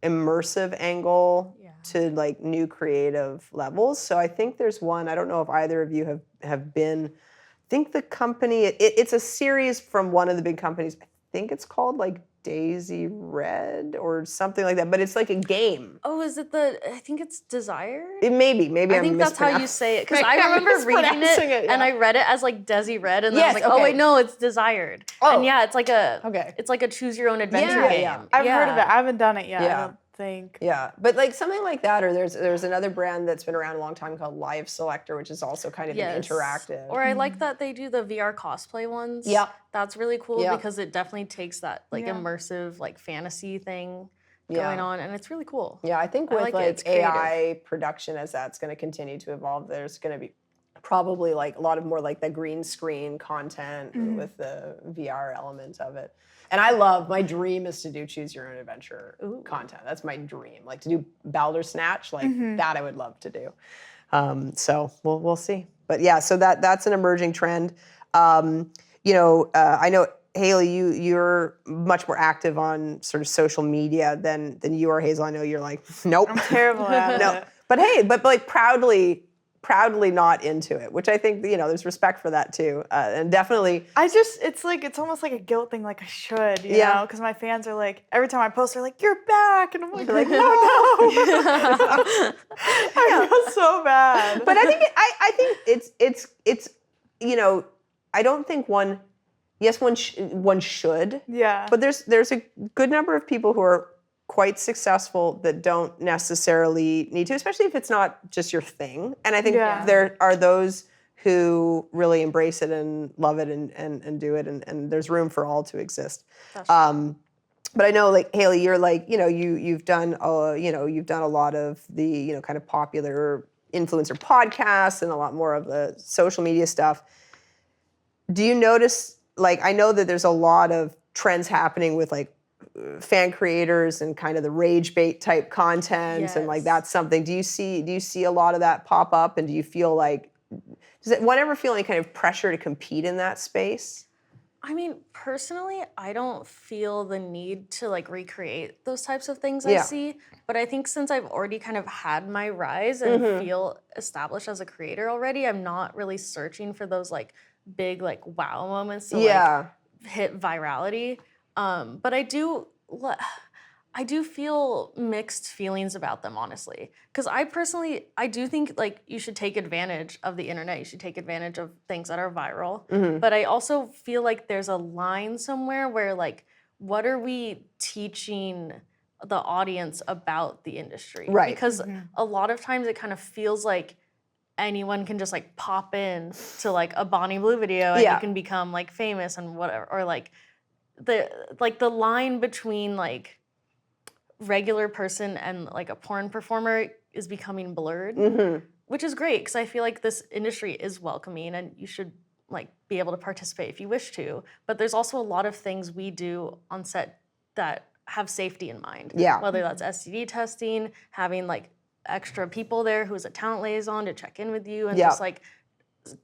immersive angle Yeah. to like new creative levels. So I think there's one, I don't know if either of you have been, I think the company, it's a series from one of the big companies. I think it's called like Daisy Red or something like that, but it's like a game. Oh, is it I think it's Desire? It maybe I I'm think that's how you mispronounce- say it. Because Maybe I I'm remember reading it, mispronouncing and yeah. I read it as like Desi Red, and then Yes, I was like, oh okay. wait, no, it's Desired. Oh. And yeah, it's like a Okay. it's like a choose your own adventure Yeah, game. yeah. I've heard of it. I haven't done it yet. Yeah. I don't think. Yeah, but like something like that, or there's another brand that's been around a long time called Live Selector, which is also kind of an interactive. Or I like that they do the VR cosplay ones. Yep. That's really cool Yep. because it definitely takes that like Yeah. immersive like fantasy thing Yeah. going on, and it's really cool. Yeah, I think I with like it. like It's creative. AI production, as that's going to continue to evolve, there's going to be probably like a lot of more like the green screen content with the VR element of it. And my dream is to do choose your own adventure content. That's my dream. Like to do Balder Snatch, like that I would love to do. So we'll see. But yeah, so that's an emerging trend. I know Hailey, you're much more active on sort of social media than you are, Hazel. I know you're like, nope. I'm terrible at No. it. But hey, but like proudly not into it, which I think, there's respect for that too. And definitely. It's almost like a guilt thing, like I should, you Yeah. know, because my fans are like, every time I post, they're like, you're back. And I'm like, Like, no. I feel so bad. But I think it's I don't think one should. Yeah. But there's a good number of people who are quite successful that don't necessarily need to, especially if it's not just your thing. And I think there are those who really embrace it and love it and do it, and there's room for all to exist. But I know, like, Hailey, you're like, you've done a lot of the, kind of popular influencer podcasts and a lot more of the social media stuff. Do you notice, like, I know that there's a lot of trends happening with like fan creators and kind of the rage bait type content, and like that's something. Do you see a lot of that pop up, and do you feel like, does one ever feel any kind of pressure to compete in that space? I mean, personally, I don't feel the need to like recreate those types of things I see. But I think since I've already kind of had my rise and feel established as a creator already, I'm not really searching for those like big like wow moments to like hit virality. But I do feel mixed feelings about them, honestly. Because I do think like you should take advantage of the internet. You should take advantage of things that are viral. But I also feel like there's a line somewhere where like, what are we teaching the audience about the industry? Right. Because a lot of times it kind of feels like anyone can just like pop in to like a Bonnie Blue video and you can become like famous and whatever, or like the line between like regular person and like a porn performer is becoming blurred, which is great because I feel like this industry is welcoming and you should like be able to participate if you wish to. But there's also a lot of things we do on set that have safety in mind. Yeah. Whether that's STD testing, having like extra people there who's a talent liaison to check in with you, and just like,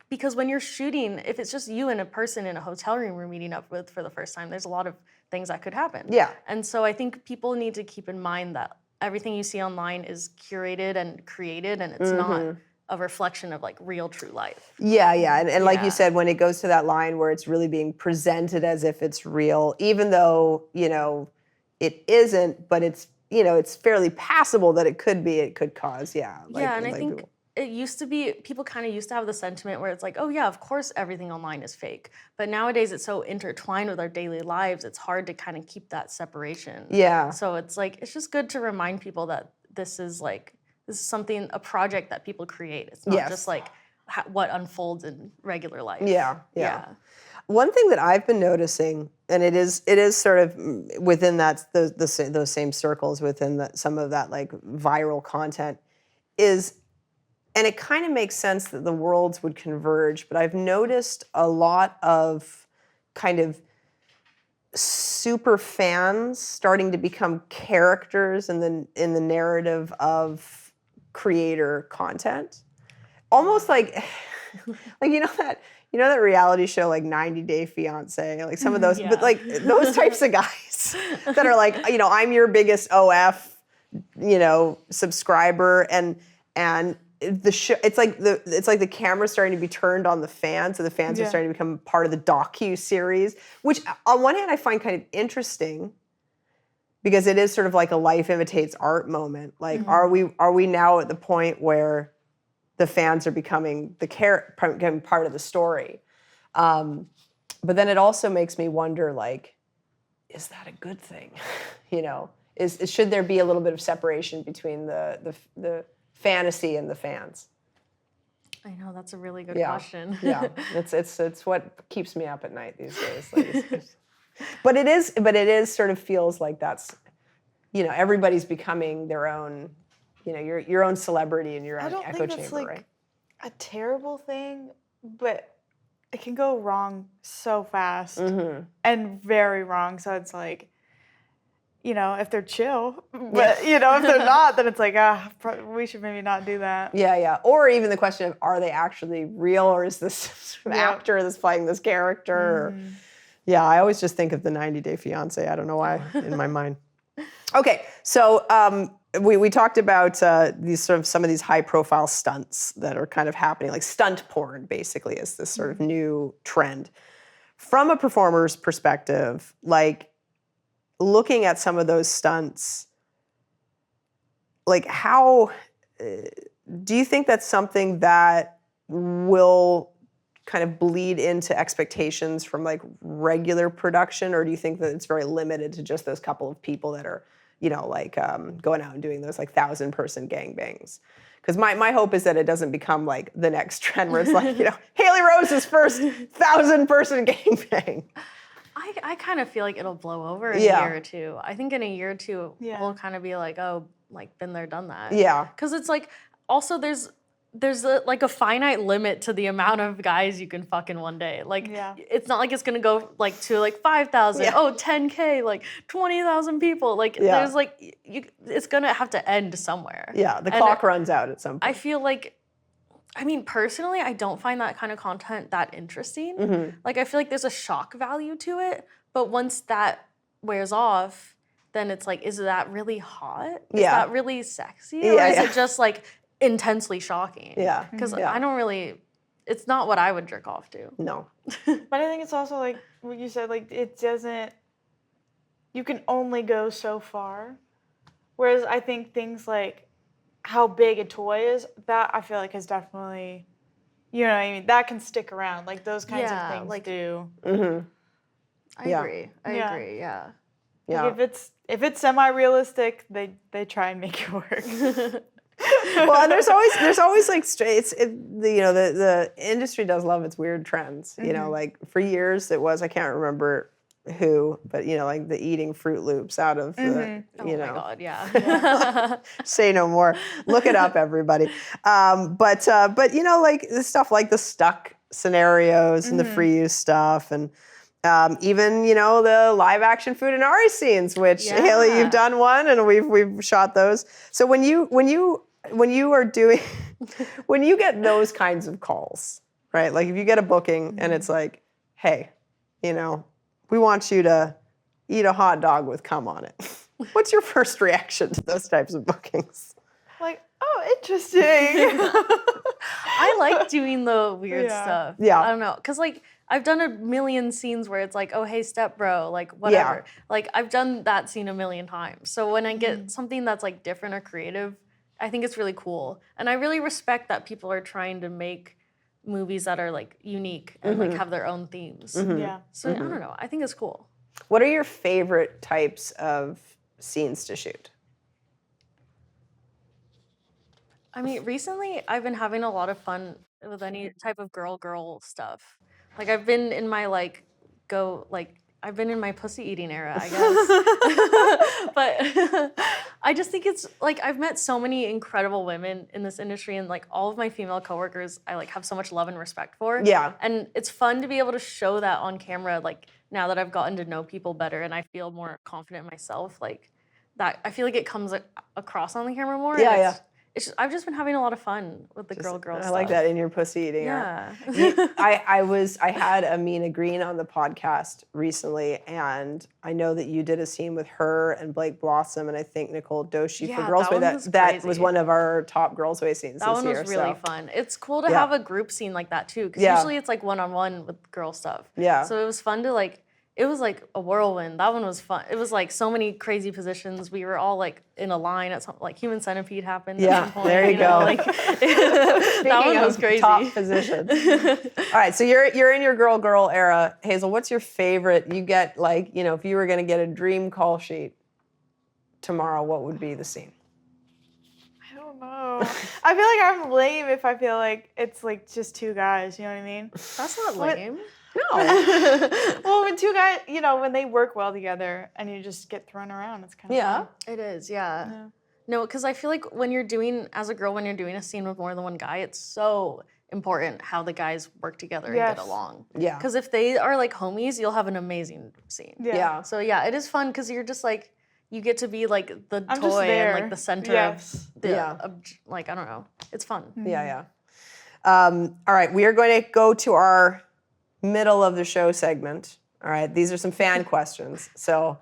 because when you're shooting, if it's just you and a person in a hotel room you're meeting up with for the first time, there's a lot of things that could happen. Yeah. And so I think people need to keep in mind that everything you see online is curated and created, and it's not a reflection of like real true life. Yeah. And like you said, when it goes to that line where it's really being presented as if it's real, even though, it isn't, but it's, it's fairly passable that it could be, it could cause, and I think it used to be, people kind of used to have the sentiment where it's like, oh yeah, of course everything online is fake. But nowadays it's so intertwined with our daily lives, it's hard to kind of keep that separation. Yeah. So it's like, it's just good to remind people that this is something, a project that people create. It's not just like what unfolds in regular life. Yeah. One thing that I've been noticing, and it is sort of within those same circles, within some of that like viral content, is, and it kind of makes sense that the worlds would converge, but I've noticed a lot of kind of super fans starting to become characters in the narrative of creator content. Almost like that reality show like 90 Day Fiancé, like some of those, but like those types of guys that are like, I'm your biggest OF, subscriber, and the show, it's like the camera's starting to be turned on the fans, so the fans are starting to become part of the docu-series, which on one hand I find kind of interesting because it is sort of like a life imitates art moment. Like, are we now at the point where the fans are becoming becoming part of the story? But then it also makes me wonder, like, is that a good thing? Should there be a little bit of separation between the fantasy and the fans? I know, that's a really good question. It's what keeps me up at night these days. But it is sort of feels like that's, everybody's becoming their own, your own celebrity in your own echo chamber. I don't think that's like a terrible thing, but it can go wrong so fast and very wrong. So it's like, you know, if they're chill. But, you know, if they're not, then it's like, we should maybe not do that. Yeah. Or even the question of, are they actually real, or is this sort of actor that's playing this character? Or, yeah, I always just think of the 90 Day Fiancé. I don't know why in my mind. Okay, so we talked about these sort of some of these high profile stunts that are kind of happening, like stunt porn basically is this sort of new trend. From a performer's perspective, like looking at some of those stunts, like how do you think that's something that will kind of bleed into expectations from like regular production, or do you think that it's very limited to just those couple of people that are, you know, like going out and doing those like 1,000-person gangbangs? Because my hope is that it doesn't become like the next trend where it's like, you know, Hailey Rose's first 1,000-person gangbang. I kind of feel like it'll blow over in a year or two. I think in a year or two, we'll kind of be like, oh, like been there, done that. Yeah. Because it's like, also there's like a finite limit to the amount of guys you can fuck in one day. Like, it's not like it's gonna go like to like 5,000, 10K, like 20,000 people. Like, there's like, it's gonna have to end somewhere. Yeah, the clock runs out at some point. I feel like, I mean, personally, I don't find that kind of content that interesting. Like, I feel like there's a shock value to it, but once that wears off, then it's like, is that really hot? Is that really sexy? Or is it just like intensely shocking? Yeah. Because I don't really, it's not what I would jerk off to. No. But I think it's also like what you said, like it doesn't, you can only go so far. Whereas I think things like how big a toy is, that I feel like is definitely, you know what I mean? That can stick around. Like those kinds of things like, do. I agree. I agree, yeah. Like if it's semi-realistic, they try and make it work. Well, and there's always like the industry does love its weird trends. You know, like for years it was, I can't remember who, but you know, like the eating Fruit Loops out of the, you know. Oh my God, yeah. Say no more. Look it up, everybody. But you know, like the stuff like the stuck scenarios and the free use stuff, and even, you know, the live action Food and Ari scenes, which Hailey, you've done one, and we've shot those. So when you are doing, when you get those kinds of calls, right? Like if you get a booking and it's like, hey, you know, we want you to eat a hot dog with cum on it. What's your first reaction to those types of bookings? Like, oh, interesting. I like doing the weird stuff. Yeah. I don't know. Because, like, I've done a million scenes where it's like, oh, hey, step bro, like, whatever. Like, I've done that scene a million times. So when I get something that's, like, different or creative, I think it's really cool. And I really respect that people are trying to make movies that are, like, unique and, like, have their own themes. Yeah. So, I don't know. I think it's cool. What are your favorite types of scenes to shoot? I mean, recently I've been having a lot of fun with any type of girl stuff. Like I've been in my I've been in my pussy eating era, I guess. But I just think it's like I've met so many incredible women in this industry, and like all of my female coworkers I like have so much love and respect for. Yeah. And it's fun to be able to show that on camera, like now that I've gotten to know people better and I feel more confident in myself, like that I feel like it comes across on the camera more. Yeah, I've just been having a lot of fun with the girl stuff. I like that, in your pussy eating. Yeah. I had Amina Green on the podcast recently, and I know that you did a scene with her and Blake Blossom and I think Nicole Doshi for Girls Way. That was one of our top Girls Way scenes this year. That one was really fun. It's cool to have a group scene like that too, because usually it's like one-on-one with girl stuff. Yeah. So it was fun to like, it was like a whirlwind. That one was fun. It was like so many crazy positions. We were all like in a line at some, like Human Centipede happened at some point. There you go. Like, that one was crazy. Top positions. All right, so you're in your girl era. Hazel, what's your favorite? You get like, you know, if you were gonna get a dream call sheet tomorrow, what would be the scene? I don't know. I feel like I'm lame if I feel like it's like just two guys, you know what I mean? That's not lame. No. Well, when two guys, you know, when they work well together and you just get thrown around, it's kind of fun. It is, yeah. No, because I feel like when you're doing a scene with more than one guy, it's so important how the guys work together and get along. Yeah. Because if they are like homies, you'll have an amazing scene. Yeah. So yeah, it is fun because you're just like, you get to be like the I'm just toy and there. like the center Yes. of the Yeah. like I don't know. It's fun. Yeah. All right, we are going to go to our middle of the show segment. All right, these are some fan questions. So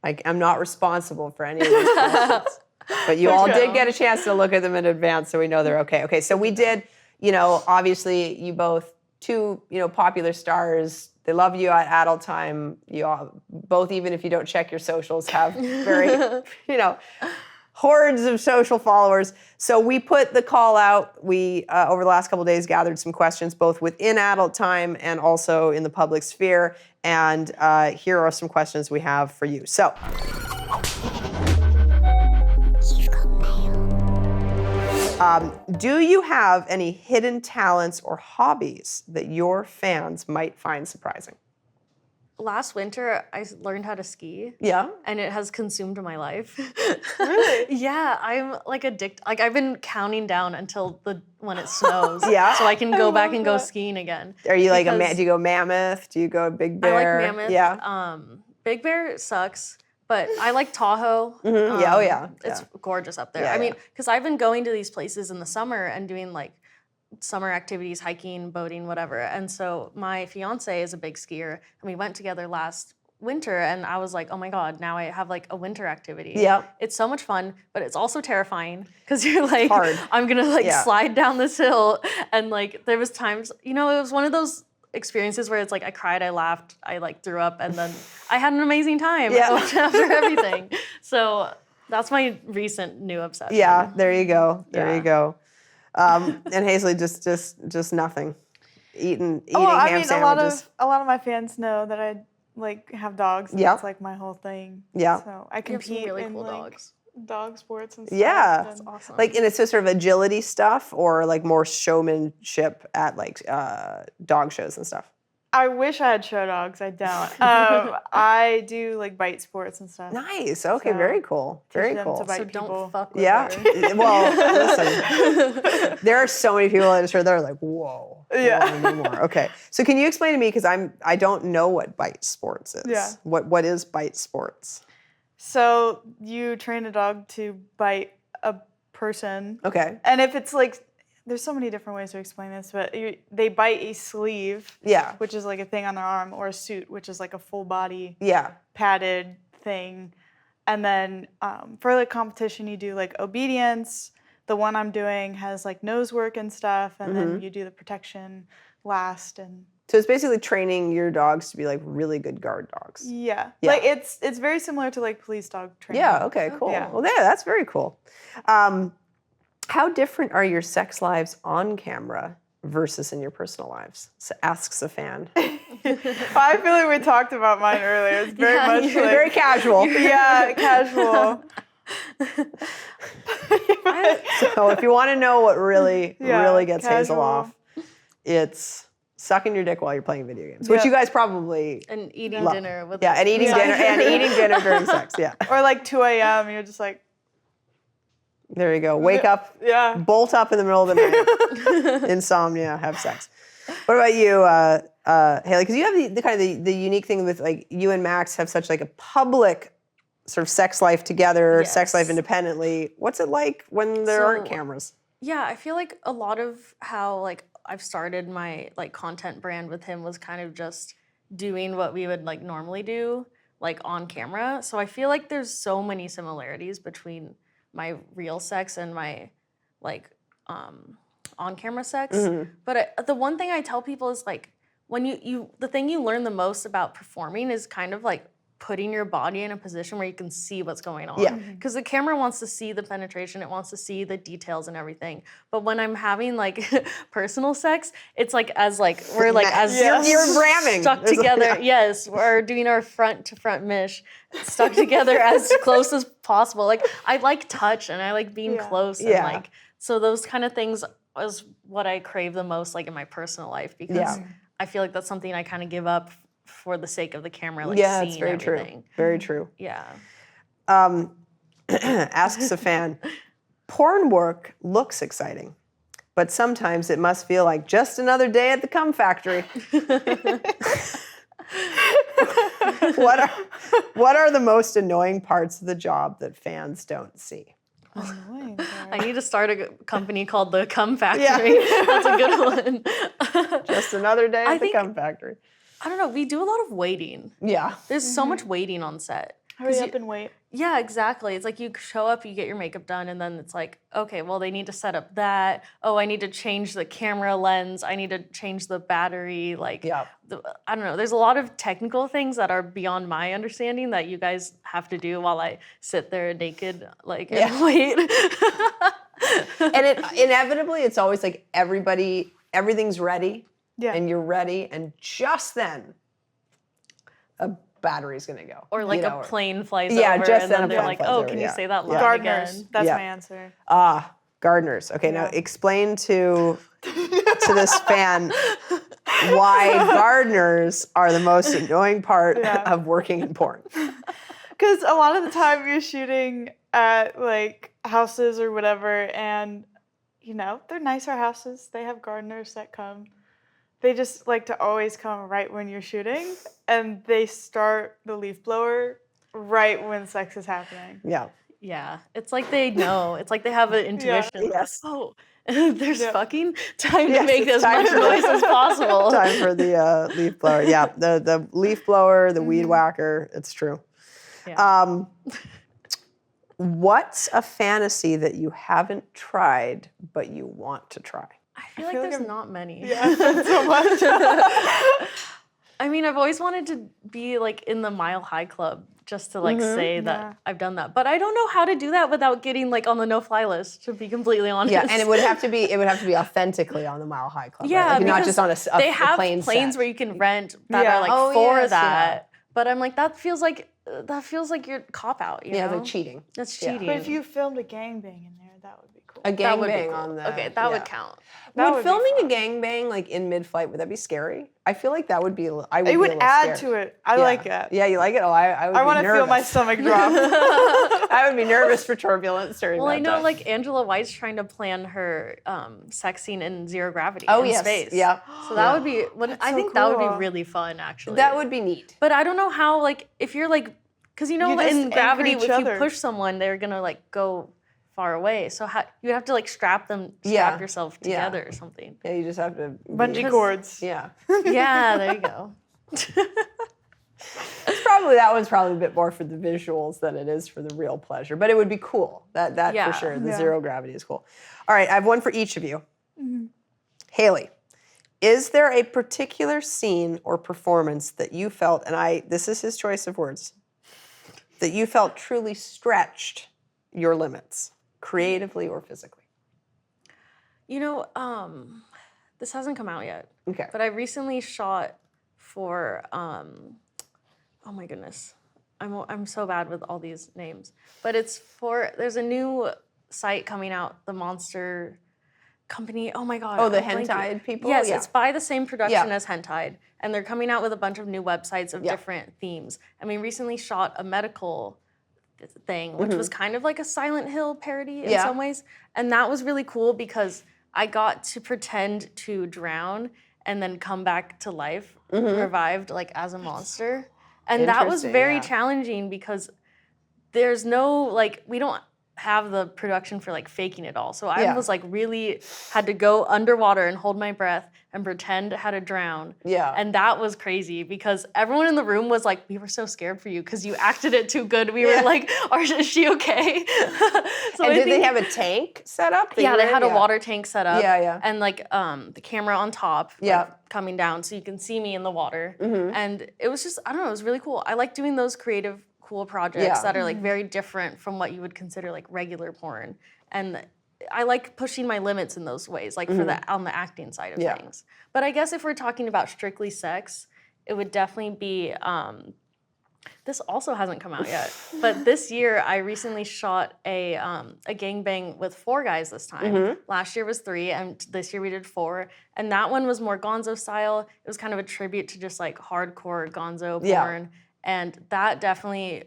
I'm not responsible for any of these questions. But you all did get a chance to look at them in advance, so we know they're okay. Okay, so we did, obviously you both, two, popular stars. They love you at Adult Time. You all, both, even if you don't check your socials, have very, hordes of social followers. So we put the call out. We, over the last couple of days, gathered some questions, both within Adult Time and also in the public sphere. And here are some questions we have for you. So. Do you have any hidden talents or hobbies that your fans might find surprising? Last winter, I learned how to ski. Yeah. And it has consumed my life. Really? Yeah, I'm like addicted. Like I've been counting down until when it snows. Yeah. So I can go back and go that. skiing again. Are you like Because do you go Mammoth? Do you go Big I Bear? like Mammoth. Yeah. Big Bear sucks, but I like Tahoe. Yeah, oh yeah. It's gorgeous up there. Yeah, I mean, yeah. because I've been going to these places in the summer and doing like summer activities, hiking, boating, whatever. And so my fiance is a big skier, and we went together last winter, and I was like, oh my God, now I have like a winter activity. Yeah. It's so much fun, but it's also terrifying because you're like, hard. I'm gonna like Yeah. slide down this hill. And like there was times, it was one of those experiences where it's like I cried, I laughed, I like threw up, and then I had an amazing time after everything. So that's my recent new obsession. Yeah, there you go. There Yeah. you go. And Hazel, just nothing. Eating I ham mean, sandwiches. a lot of my fans know that I like have dogs. And Yeah. That's like my whole thing. Yeah. So I You have some compete really in cool like dogs. dog sports and stuff. Yeah. and- That's awesome. Like, and it's just sort of agility stuff, or like more showmanship at like dog shows and stuff. I wish I had show dogs. I don't. I do like bite sports and stuff. Nice. Okay. So, very cool. Very them cool. to bite so people. don't fuck with Yeah. her. Well, listen. There are so many people I'm sure they're like, whoa. I Yeah. want to know more. Okay. So can you explain to me, because I don't know what bite sports is. Yeah. What is bite sports? So you train a dog to bite a person, Okay. and if it's like, there's so many different ways to explain this, but they bite a sleeve, Yeah. which is like a thing on their arm, or a suit, which is like a full body Yeah. padded thing. And then for like competition, you do like obedience. The one I'm doing has like nose work and stuff, and then you do the protection last. And So it's basically training your dogs to be like really good guard dogs. yeah, Yeah. like it's very similar to like police dog training. Yeah. Okay. Cool. Yeah. Well, yeah, that's very cool. How different are your sex lives on camera versus in your personal lives? So asks a fan. I feel like we talked about mine earlier. It's very much like Very casual. yeah, casual. So if you want to know what really Yeah, gets Hazel casual. off, it's sucking your dick while you're playing video games, which Yeah. you guys probably And eating love. dinner with Yeah, and eating Yeah. dinner and eating dinner during sex. Yeah. Or like 2 a.m. You're just like, There you go. Wake up, yeah. bolt up in the middle of the night, insomnia, have sex. What about you, Hailey? Because you have the kind of the unique thing with like you and Max have such like a public sort of sex life together, sex life Yes. independently. What's it like when there aren't So- cameras? Yeah, I feel like a lot of how like I've started my like content brand with him was kind of just doing what we would like normally do like on camera. So I feel like there's so many similarities between my real sex and my like on camera sex. But the one thing I tell people is like when you the thing you learn the most about performing is kind of like putting your body in a position where you can see what's going on. Yeah. Because the camera wants to see the penetration, it wants to see the details and everything. But when I'm having like personal sex, it's like as like we're like as You're ramming. stuck There's like- together. Yes, we're doing our front to front mish, stuck together as close as possible. Like I like touch and I like being Yeah. close and Yeah. like so those kind of things is what I crave the most like in my personal life because Yeah. I feel like that's something I kind of give up for the sake of the camera, like Yeah, seeing it's very everything. true. Very true. Yeah. Asks a fan, porn work looks exciting, but sometimes it must feel like just another day at the cum factory. what are the most annoying parts of the job that fans don't see? Annoying part. I need to start a company called the Cum Factory. Yeah. That's a good one. Just another day I at the think- Cum Factory. I don't know. We do a lot of waiting. Yeah. There's so much waiting on set. Hurry 'Cause up and wait. Yeah, exactly. It's like you show up, you get your makeup done, and then it's like, okay, well, they need to set up that. Oh, I need to change the camera lens. I need to change the battery. Like, Yeah. I don't know. There's a lot of technical things that are beyond my understanding that you guys have to do while I sit there naked, like, and wait. And inevitably, it's always like everything's ready, Yeah. and you're ready, and just then, a battery's gonna go. Or like you know, a plane flies Yeah, over, just and then then a they're plane like, flies oh, over, can yeah. you say that Yeah. line Gardeners. again? That's Yeah. my answer. Gardeners. Okay, now Yeah. explain to this fan why gardeners are the most annoying part Yeah. of working in porn. Because a lot of the time you're shooting at like houses or whatever, and they're nicer houses. They have gardeners that come. They just like to always come right when you're shooting, and they start the leaf blower right when sex is happening. Yeah. Yeah, it's like they know. It's like they have an intuition. Yes. Oh, there's Yeah. fucking time Yes, to make it's as time much for- noise as possible. Time for the leaf blower. Yeah, the leaf blower, the weed whacker. It's true. Yeah. What's a fantasy that you haven't tried but you want to try? I feel like feel like there's I'm- not many. Yeah, so much. I mean, I've always wanted to be like in the Mile High Club just to like say that Yeah. I've done that, but I don't know how to do that without getting like on the no-fly list. To be completely honest. Yeah, and it would have to be authentically on the Mile High Club. Yeah, right? Like, not because just on a they have plane planes set. where you can rent that Yeah. are like Oh, for yes, that. yeah. But I'm like, that feels like your cop out. You Yeah, know? it's like cheating. That's Yeah. cheating. But if you filmed a gangbang in there, that would be cool. A that would be gangbang cool. on the. Okay, that yeah. would count. That Would would be filming a fun. gangbang like in mid-flight, would that be scary? I feel like that would be. I would. It be a would little add scared. to it. I Yeah. like it. Yeah, you like it? Oh, I would. I want to feel my stomach drop. I would be nervous for turbulence during Well, that I know time. like Angela White's trying to plan her sex scene in zero gravity Oh, in yes. space. Yeah. So that would be. I so think that would cool. be really fun, actually. That would be neat. But I don't know how. Like, if you're like, because You just in anchor gravity, each if you other. push someone, they're gonna like go far away. So you'd have to like strap Yeah. yourself Yeah. together or something. Yeah, you just have to. Bungee Because- cords. Yeah. Yeah, there you go. That one's probably a bit more for the visuals than it is for the real pleasure, but it would be cool. That Yeah. for sure. The Yeah. zero gravity is cool. All right, I have one for each of you. Hailey, is there a particular scene or performance that you felt, and this is his choice of words, that you felt truly stretched your limits, creatively or physically? This hasn't come out yet. Okay. But I recently shot for oh my goodness. I'm so bad with all these names. But there's a new site coming out, the Monster Company. Oh my god. Oh, the I'm blanking. Hentai people? Yes, Yeah. it's by the same production Yeah. as Hentai. And they're coming out with a bunch of new websites of Yeah. different themes. And we recently shot a medical thing, which was kind of like a Silent Hill parody in Yeah. some ways. And that was really cool because I got to pretend to drown and then come back to life, revived like as a monster. And that was Interesting, very yeah. challenging because there's no like we don't have the production for like faking it all. So I Yeah. was like really had to go underwater and hold my breath and pretend how to drown. Yeah. And that was crazy because everyone in the room was like, we were so scared for you because you acted it too good. We Yeah. were like, is she okay? So And I did they think- have a tank set up? that yeah, you they were had in? a water tank set up. Yeah, yeah. And like the camera on top, Yeah. like, coming down so you can see me in the water. Mm-hmm. And it was just, I don't know, it was really cool. I like doing those creative, cool projects Yeah. that are like very different from what you would consider like regular porn. And I like pushing my limits in those ways, like for on the acting side of Mm-hmm. Yeah. things. But I guess if we're talking about strictly sex, it would definitely be this also hasn't come out yet, but this year I recently shot a gangbang with 4 guys this time. Mm-hmm. Last year was 3, and this year we did 4. And that one was more gonzo style. It was kind of a tribute to just like hardcore gonzo Yeah. porn. And that definitely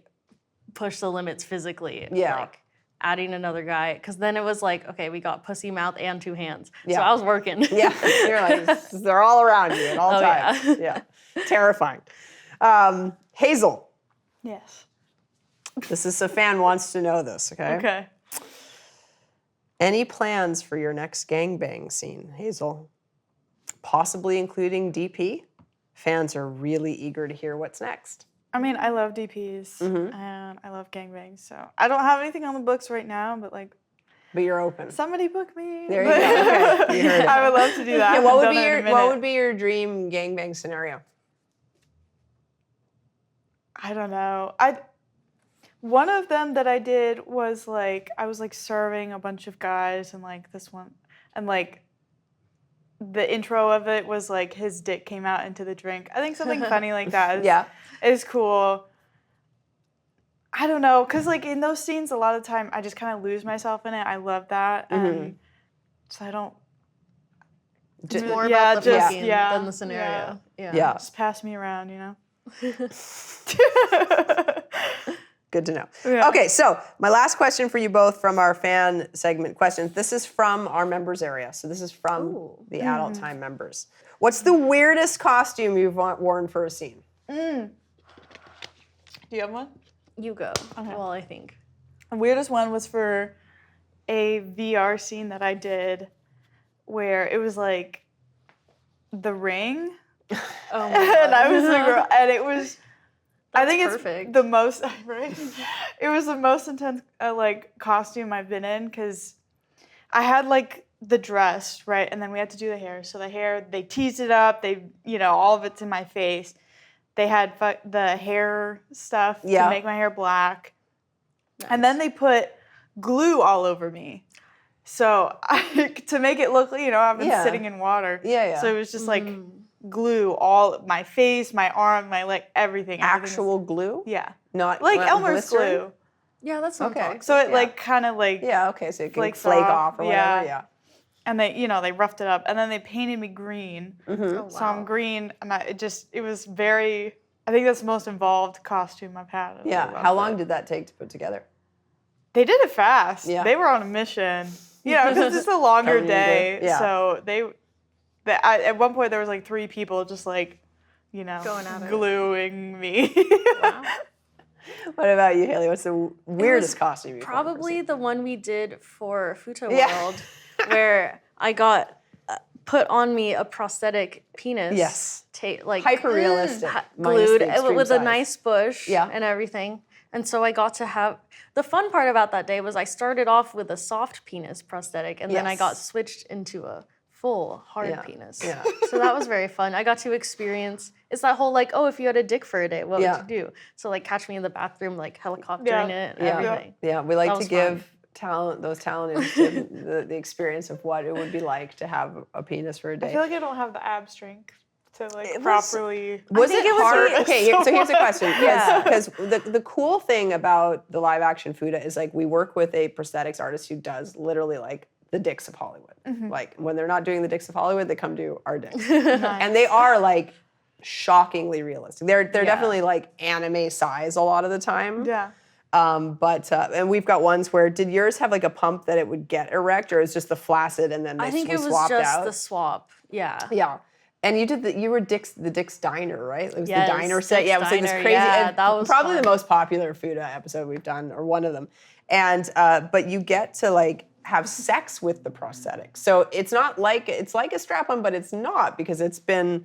pushed the limits physically. Yeah. Like adding another guy, because then it was like, okay, we got pussy, mouth, and 2 hands. Yeah. So I was working. Yeah, you're like, they're all around you at all Oh, times. Yeah. Terrifying. Hazel, Yes. this is a fan wants to know this, okay? Okay. Any plans for your next gangbang scene, Hazel? Possibly including DP? Fans are really eager to hear what's next. I mean, I love DPs and I love gangbangs, so I don't have anything on the books right now, but like, But you're open. somebody book me. There you go. Okay, you heard it. I would love to do that. Yeah, I what haven't done it in a what minute. would be your dream gangbang scenario? I don't know. One of them that I did was like I was like serving a bunch of guys and like this one and like the intro of it was like his dick came out into the drink. I think something funny like that is cool. I don't know, cause like in those scenes a lot of the time I just kind of lose myself in it. I love that, and so I don't. It's more Yeah, about the just- fucking yeah, than the scenario. Yeah. Yeah, Just pass me around, you know. good to know. Yeah. Okay, so my last question for you both from our fan segment questions. This is from our members area, so this is from the Adult Time members. What's the weirdest costume you've worn for a scene? Do you have one? You go. Well, I think. The weirdest one was for a VR scene that I did where it was like The Ring. Oh my And I was the God. girl, and it was. I think it's perfect. the most right. It was the most intense like costume I've been in because I had like the dress right, and then we had to do the hair. So the hair, they teased it up. They, all of it's in my face. They had the hair stuff to make my hair black, and then they put glue all over me. So to make it look, I've been sitting in water. Yeah. So it was just like glue all my face, my arm, my leg, everything. Actual glue? Yeah. Not Like not Elmer's glycerin? glue. Yeah, that's what I'm Okay. talking. So it like kind of like Yeah, okay, so it can flakes flake off, off or whatever, yeah. And they roughed it up, and then they painted me green. Oh, So I'm green, and it was very. I think that's the most involved costume I've had. and I Yeah, loved how long it. did that take to put together? They did it fast. Yeah. They were on a mission. Because it's just a longer Coming in day. good. Yeah. So at one point there was like 3 people just like, Going at it. gluing me. Wow. What about you, Hailey? What's the weirdest costume you've worn for a Probably scene? the one we did for Futo Yeah. World, where I got put on me a prosthetic penis. Yes. Like Hyper realistic. glued with a nice bush Yeah. and everything. And so I got to have the fun part about that day was I started off with a soft penis prosthetic, and then I got Yes. switched into a full hard penis. Yeah. So that was very fun. I got to experience. It's that whole like, oh, if you had a dick for a day, what would you do? So like, catch me in the bathroom, like helicoptering it and everything. Yeah, we like That to was give those talented the experience of what it would be like to have a penis for a day. I feel like I don't have the ab strength to like It was- properly. Was it hard? Okay, so here's a question. Yeah. Because the cool thing about the live action Fuda is like we work with a prosthetics artist who does literally like the dicks of Hollywood. Like when they're not doing the dicks of Hollywood, they come do our dicks. And they are like shockingly realistic. They're definitely like anime size a lot of the time. Yeah. But and we've got ones where did yours have like a pump that it would get erect, or is just the flaccid and then they I think it was swapped just out? the swap. Yeah. Yeah. And you were the Dick's Diner, right? It was Yes, the diner set. Dick's Yeah, it was like this Diner. crazy. Yeah, and that was probably fun. the most popular Fuda episode we've done, or one of them. And but you get to like have sex with the prosthetic. So it's not like it's like a strap-on, but it's not, because it's been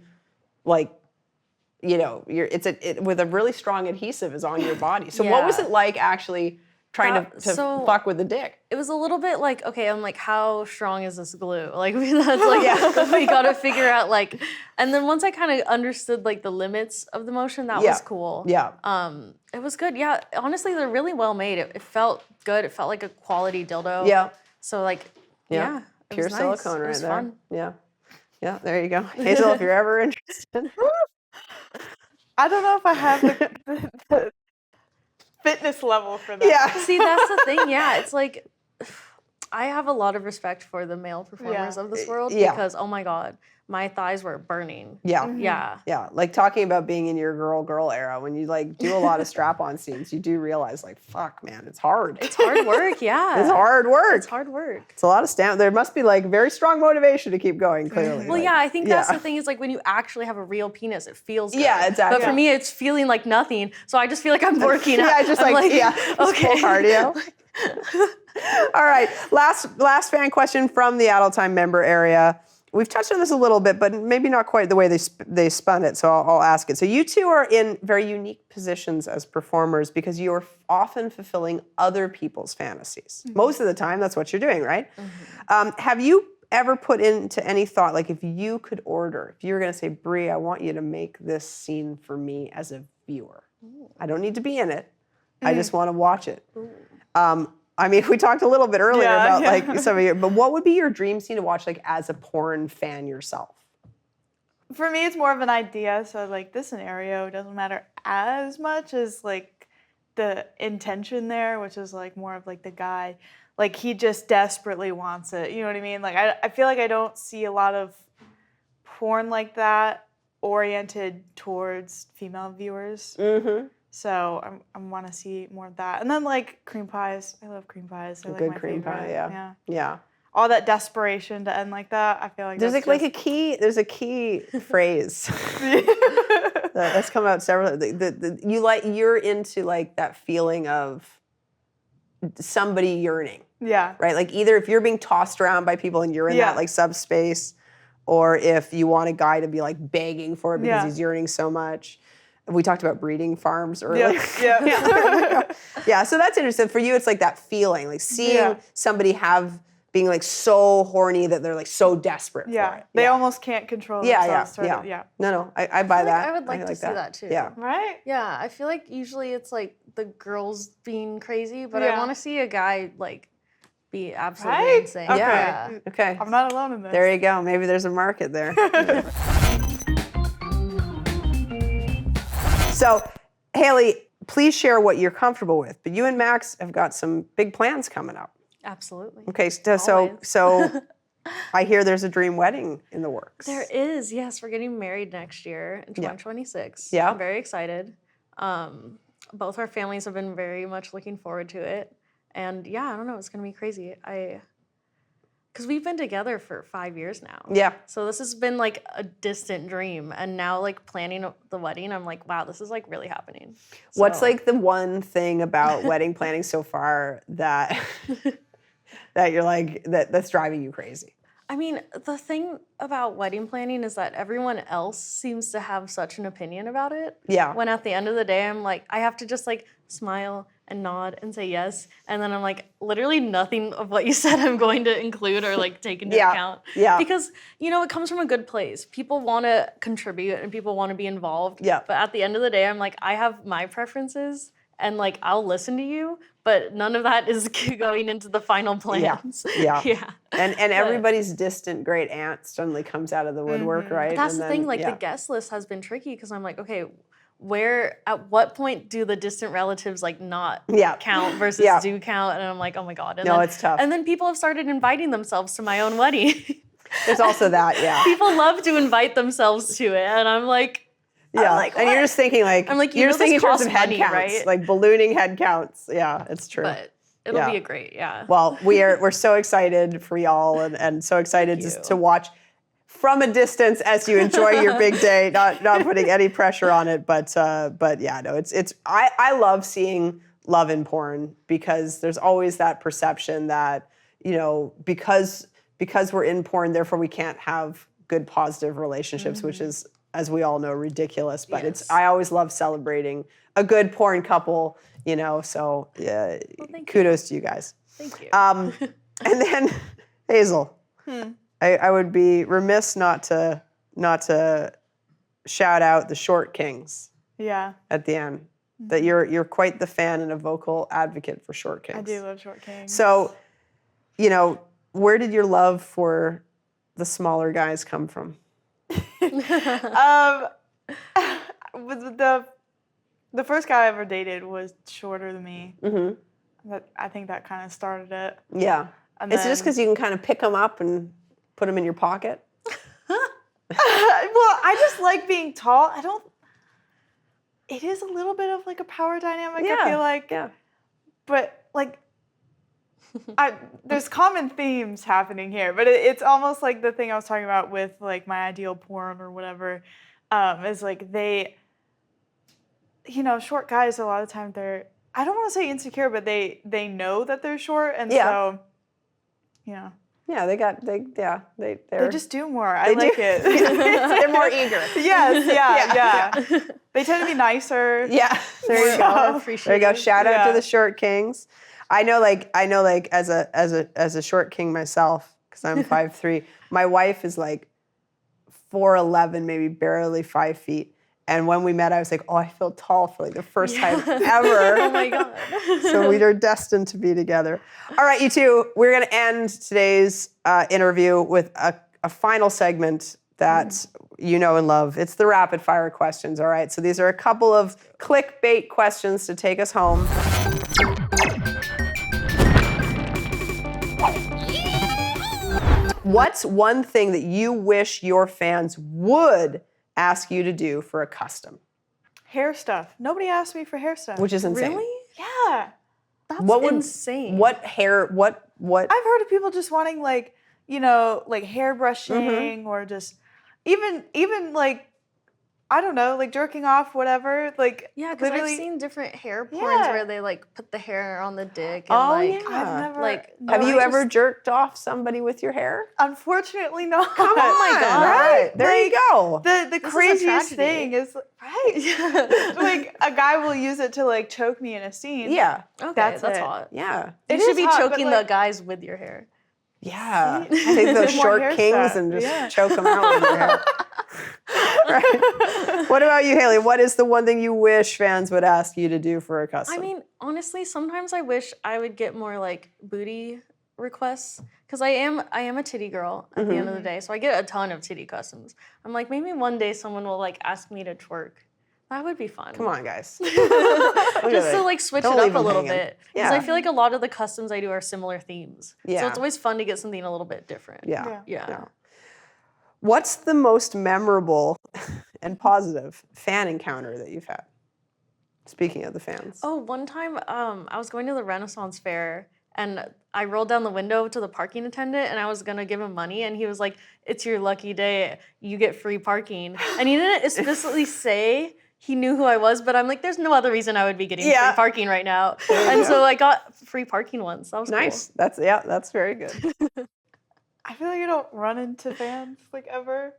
like, it's with a really strong adhesive is on your body. So what was Yeah. it like actually trying to so- fuck with the dick? It was a little bit like, okay, I'm like, how strong is this glue? Like, that's like, we got to figure out like, and then once I kind of understood like the limits of the motion, that was cool. Yeah. It was good. Yeah, honestly, they're really well made. It felt good. It felt like a quality dildo. Yeah. So like, yeah, it Pure was nice. silicone It right was there. fun. Yeah. Yeah, there you go. Hazel, if you're ever interested. I don't know if I have the fitness level for that. Yeah. See, that's the thing. Yeah, it's like I have a lot of respect for the male performers Yeah. of this world Yeah. because, oh my God, my thighs were burning. Yeah. Yeah. Yeah. Like talking about being in your girl era, when you like do a lot of strap-on scenes, you do realize like, fuck, man, it's hard. It's hard work, yeah. It's hard work. It's hard work. It's a lot of stamina. There must be like very strong motivation to keep going, clearly. Well, like, yeah, I think that's the thing is like when you actually have a real penis, it feels good. Yeah, exactly. But for me, it's feeling like nothing. So I just feel like I'm working out. Yeah, just I'm like okay. full cardio. All right, last fan question from the Adult Time member area. We've touched on this a little bit, but maybe not quite the way they spun it, so I'll ask it. So you two are in very unique positions as performers because you are often fulfilling other people's fantasies. Most of the time, that's what you're doing, right? Have you ever put into any thought, like if you could order, if you were going to say, Bree, I want you to make this scene for me as a viewer. I don't need to be in it. I just want to watch it. I mean, we talked a little bit earlier about like some of your, but what would be your dream scene to watch like as a porn fan yourself? For me, it's more of an idea. So like this scenario doesn't matter as much as like the intention there, which is like more of like the guy, like he just desperately wants it. You know what I mean? Like I feel like I don't see a lot of porn like that oriented towards female viewers. Mm-hmm. So I want to see more of that. And then like cream pies. I love cream pies. They're like Good my cream favorite. pie, yeah. All that desperation to end like that. I feel like There's that's like a key. There's a key phrase that's come out several. You're into like that feeling of somebody yearning, yeah. right? Like either if you're being tossed around by people and you're in that like subspace, or if you want a guy to be like begging for it because he's yearning so much. We talked about breeding farms earlier. Yeah, so that's interesting. For you, it's like that feeling, like seeing somebody being like so horny that they're like so desperate for it. They almost can't control themselves. No, I buy that. I would like to see that too. Yeah. Right? Yeah, I feel like usually it's like the girls being crazy, but I want to see a guy like be absolutely insane. Okay. Yeah. Okay. I'm not alone in this. There you go. Maybe there's a market there. So, Hailey, please share what you're comfortable with. But you and Max have got some big plans coming up. Absolutely. Okay, so I hear there's a dream wedding in the works. There is, yes. We're getting married next year in 2026. Yeah. I'm very excited. Both our families have been very much looking forward to it. And yeah, I don't know, it's gonna be crazy. Because we've been together for 5 years now. Yeah. So this has been like a distant dream. And now like planning the wedding, I'm like, wow, this is like really happening. What's like the one thing about wedding planning so far that that you're like, that's driving you crazy? I mean, the thing about wedding planning is that everyone else seems to have such an opinion about it. Yeah. When at the end of the day, I'm like, I have to just like smile and nod and say yes. And then I'm like, literally nothing of what you said I'm going to include or like take into account. Yeah. Because, you know, it comes from a good place. People want to contribute and people want to be involved. Yeah. But at the end of the day, I'm like, I have my preferences and like, I'll listen to you, but none of that is going into the final plans. Yeah. Yeah. And everybody's distant great aunt suddenly comes out of the woodwork, right? But that's and the then, thing, like the guest list has been tricky because I'm like, okay, at what point do the distant relatives like not count versus do count? And I'm like, oh my God. And no, then, it's tough. And then people have started inviting themselves to my own wedding. There's also that, yeah. People love to invite themselves to it. And I'm like, and you're just thinking like, I'm like, you're just thinking in terms of head money, counts, right? like ballooning head counts. Yeah, it's true. But it'll be a great, Well, we're so excited for y'all and so excited to watch from a distance as you enjoy your big day, not putting any pressure on it, but yeah, no, I love seeing love in porn because there's always that perception that, you know, because we're in porn, therefore we can't have good positive relationships, which is, as we all know, ridiculous. But I always love celebrating a good porn couple, you know. So kudos to you guys. Thank you. And then Hazel, I would be remiss not to shout out the Short Kings. Yeah. At the end, that you're quite the fan and a vocal advocate for Short Kings. I do love Short Kings. So, you know, where did your love for the smaller guys come from? The first guy I ever dated was shorter than me. Mm-hmm. I think that kind of started it. Yeah. And Is it just because you can kind of pick them up and put them in your pocket? I just like being tall. It is a little bit of like a power dynamic, I feel like. Yeah. But like, there's common themes happening here, but it's almost like the thing I was talking about with like my ideal porn or whatever, is like short guys a lot of time I don't want to say insecure, but they know that they're short, and so, yeah. Yeah, They just do more. I like it. They're more eager. Yes, yeah. They tend to be nicer. Yeah, there you go. There you go. Shout out to the short kings. I know, like as a short king myself, because I'm 5'3". My wife is like 4'11", maybe barely 5 feet. And when we met, I was like, oh, I feel tall for like the first time ever. Oh my God. So we are destined to be together. All right, you two, we're going to end today's interview with a final segment that you know and love. It's the rapid fire questions, all right? So these are a couple of clickbait questions to take us home. What's one thing that you wish your fans would ask you to do for a custom? Hair stuff. Nobody asked me for hair stuff. Which is insane. Really? Yeah. That's insane. What hair, what? I've heard of people just wanting like, like hair brushing or just even like, I don't know, like jerking off, whatever. Like, Yeah, because I've seen different hair porns where they like put the hair on the dick. And, I've never. Like, have you ever jerked off somebody with your hair? Unfortunately, not. Come on. Oh my God. Right, there you go. The This craziest is a thing is like a guy will use it to like choke me in a scene. Yeah. Okay, That's that's it. hot. Yeah. You It should is be hot, but, choking like- the guys with your hair. Yeah. See? Take those More short hair kings stuff. and just Yeah. choke them out with your hair. Right. What about you, Hailey? What is the one thing you wish fans would ask you to do for a custom? I mean, honestly, sometimes I wish I would get more like booty requests because I am a titty girl at the end of the day, so I get a ton of titty customs. I'm like, maybe one day someone will like ask me to twerk. That would be fun. Come on, guys. Just to like switch Don't it leave up a them little hanging. bit. Because Yeah. I feel like a lot of the customs I do are similar themes. Yeah. So it's always fun to get something a little bit different. Yeah. Yeah. What's the most memorable and positive fan encounter that you've had? Speaking of the fans. Oh, one time I was going to the Renaissance Fair and I rolled down the window to the parking attendant and I was gonna give him money and he was like, "It's your lucky day, you get free parking." And he didn't explicitly say he knew who I was, but I'm like, there's no other reason I would be getting free parking right now. And so I got free parking once. That was Nice. cool. That's very good. I feel like I don't run into fans like ever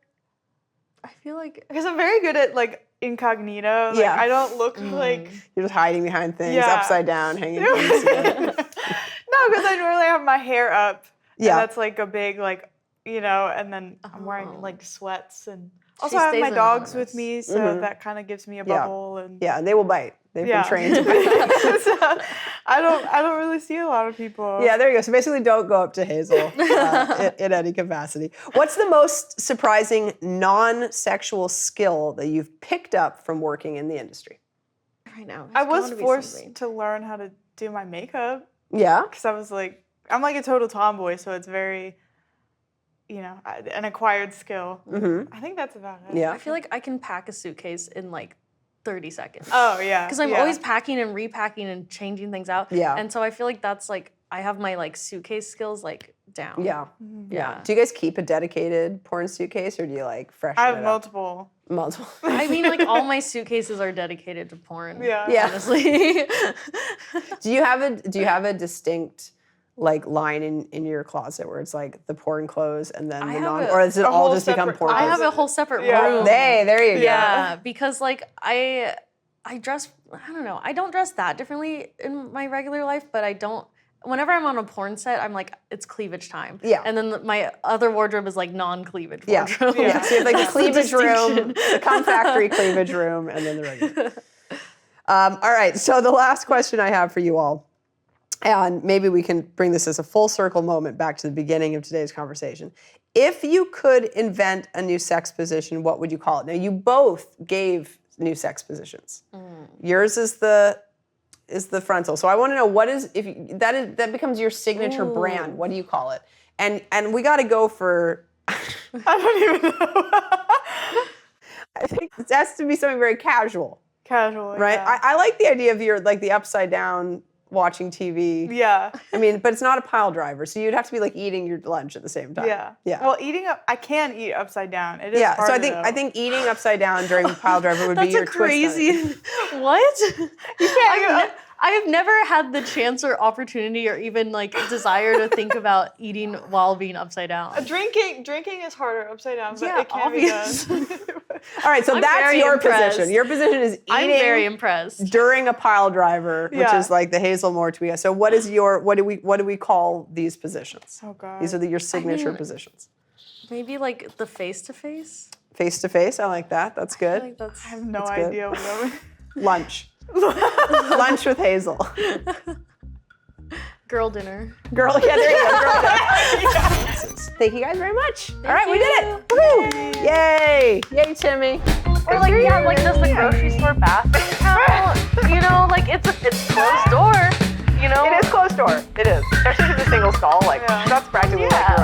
I feel like because I'm very good at like incognito. Like, Yeah. I don't look like. You're just hiding behind things, Yeah. upside down, hanging No, things together. because I normally have my hair up. Yeah. And that's like a big like and then I'm wearing Oh. like sweats and She also I have stays my dogs anonymous. with me, so that kind of gives me a bubble and Yeah, and they will bite. They've Yeah. been trained to bite. So, I don't really see a lot of people. Yeah, there you go. So basically, don't go up to Hazel in any capacity. What's the most surprising non-sexual skill that you've picked up from working in the industry? right now. I there's was gotta be forced something. to learn how to do my makeup Yeah. because I was like, I'm like a total tomboy, so it's very, an acquired skill. Mm-hmm. I think that's about it. Yeah. I feel like I can pack a suitcase in like 30 seconds. Oh yeah. Because I'm yeah. always packing and repacking and changing things out. Yeah. And so I feel like that's like, I have my like suitcase skills like down. Yeah. Yeah. Do you guys keep a dedicated porn suitcase, or do you like freshen I it have up? multiple. Multiple. I mean, like all my suitcases are dedicated to porn. Yeah. Yeah. Honestly. Do you have a distinct like line in your closet where it's like the porn clothes and then I the have non, a- or does it a all whole just become separate porn I clothes? have a whole separate Yeah. room. There you go. Yeah, because like I dress, I don't know, I don't dress that differently in my regular life, but I don't, whenever I'm on a porn set, I'm like, it's cleavage time. Yeah. And then my other wardrobe is like non-cleavage Yeah. wardrobe. Yeah. So you have like the That's cleavage room, distinction. the cum factory cleavage room, and then the regular. All right. So the last question I have for you all, and maybe we can bring this as a full circle moment back to the beginning of today's conversation. If you could invent a new sex position, what would you call it? Now you both gave new sex positions. Yours is the frontal. So I want to know what is that becomes your signature brand. What do you call it? And we got to go for I don't even know. It has to be something very casual, Casual. right? Yeah. I like the idea of your like the upside down watching TV. Yeah. I mean, but it's not a pile driver, so you'd have to be like eating your lunch at the same time. Yeah. Yeah. Well, I can eat upside down. It is Yeah, so harder, I think eating upside down during pile driver would be That's your a crazy. twist on it. What? You can't. I have never had the chance or opportunity or even like desire to think about eating while being upside down. Drinking is harder upside down, but Yeah, it can obvious. be done. All right, so I'm that's very your impressed. position. Your position is I'm very eating impressed. during a pile driver, which Yeah. is like the Hazel more to be. So what is your what do we call these positions? Oh God. These are your signature mean- positions. Maybe like the face to face. Face to face, I like that. That's I good. think that's. I have no That's good. idea what that would. Lunch. Lunch with Hazel. Girl dinner. Girl, yeah, there you go. Girl dinner. Thank you guys very much. All right, we did it. Woo! Yay! Yay, Timmy. Or like does the grocery store bathroom count? You know, like it's closed door. You know. It is closed door. It is. Especially if it's a single stall. Like Yeah. that's practically like Yeah.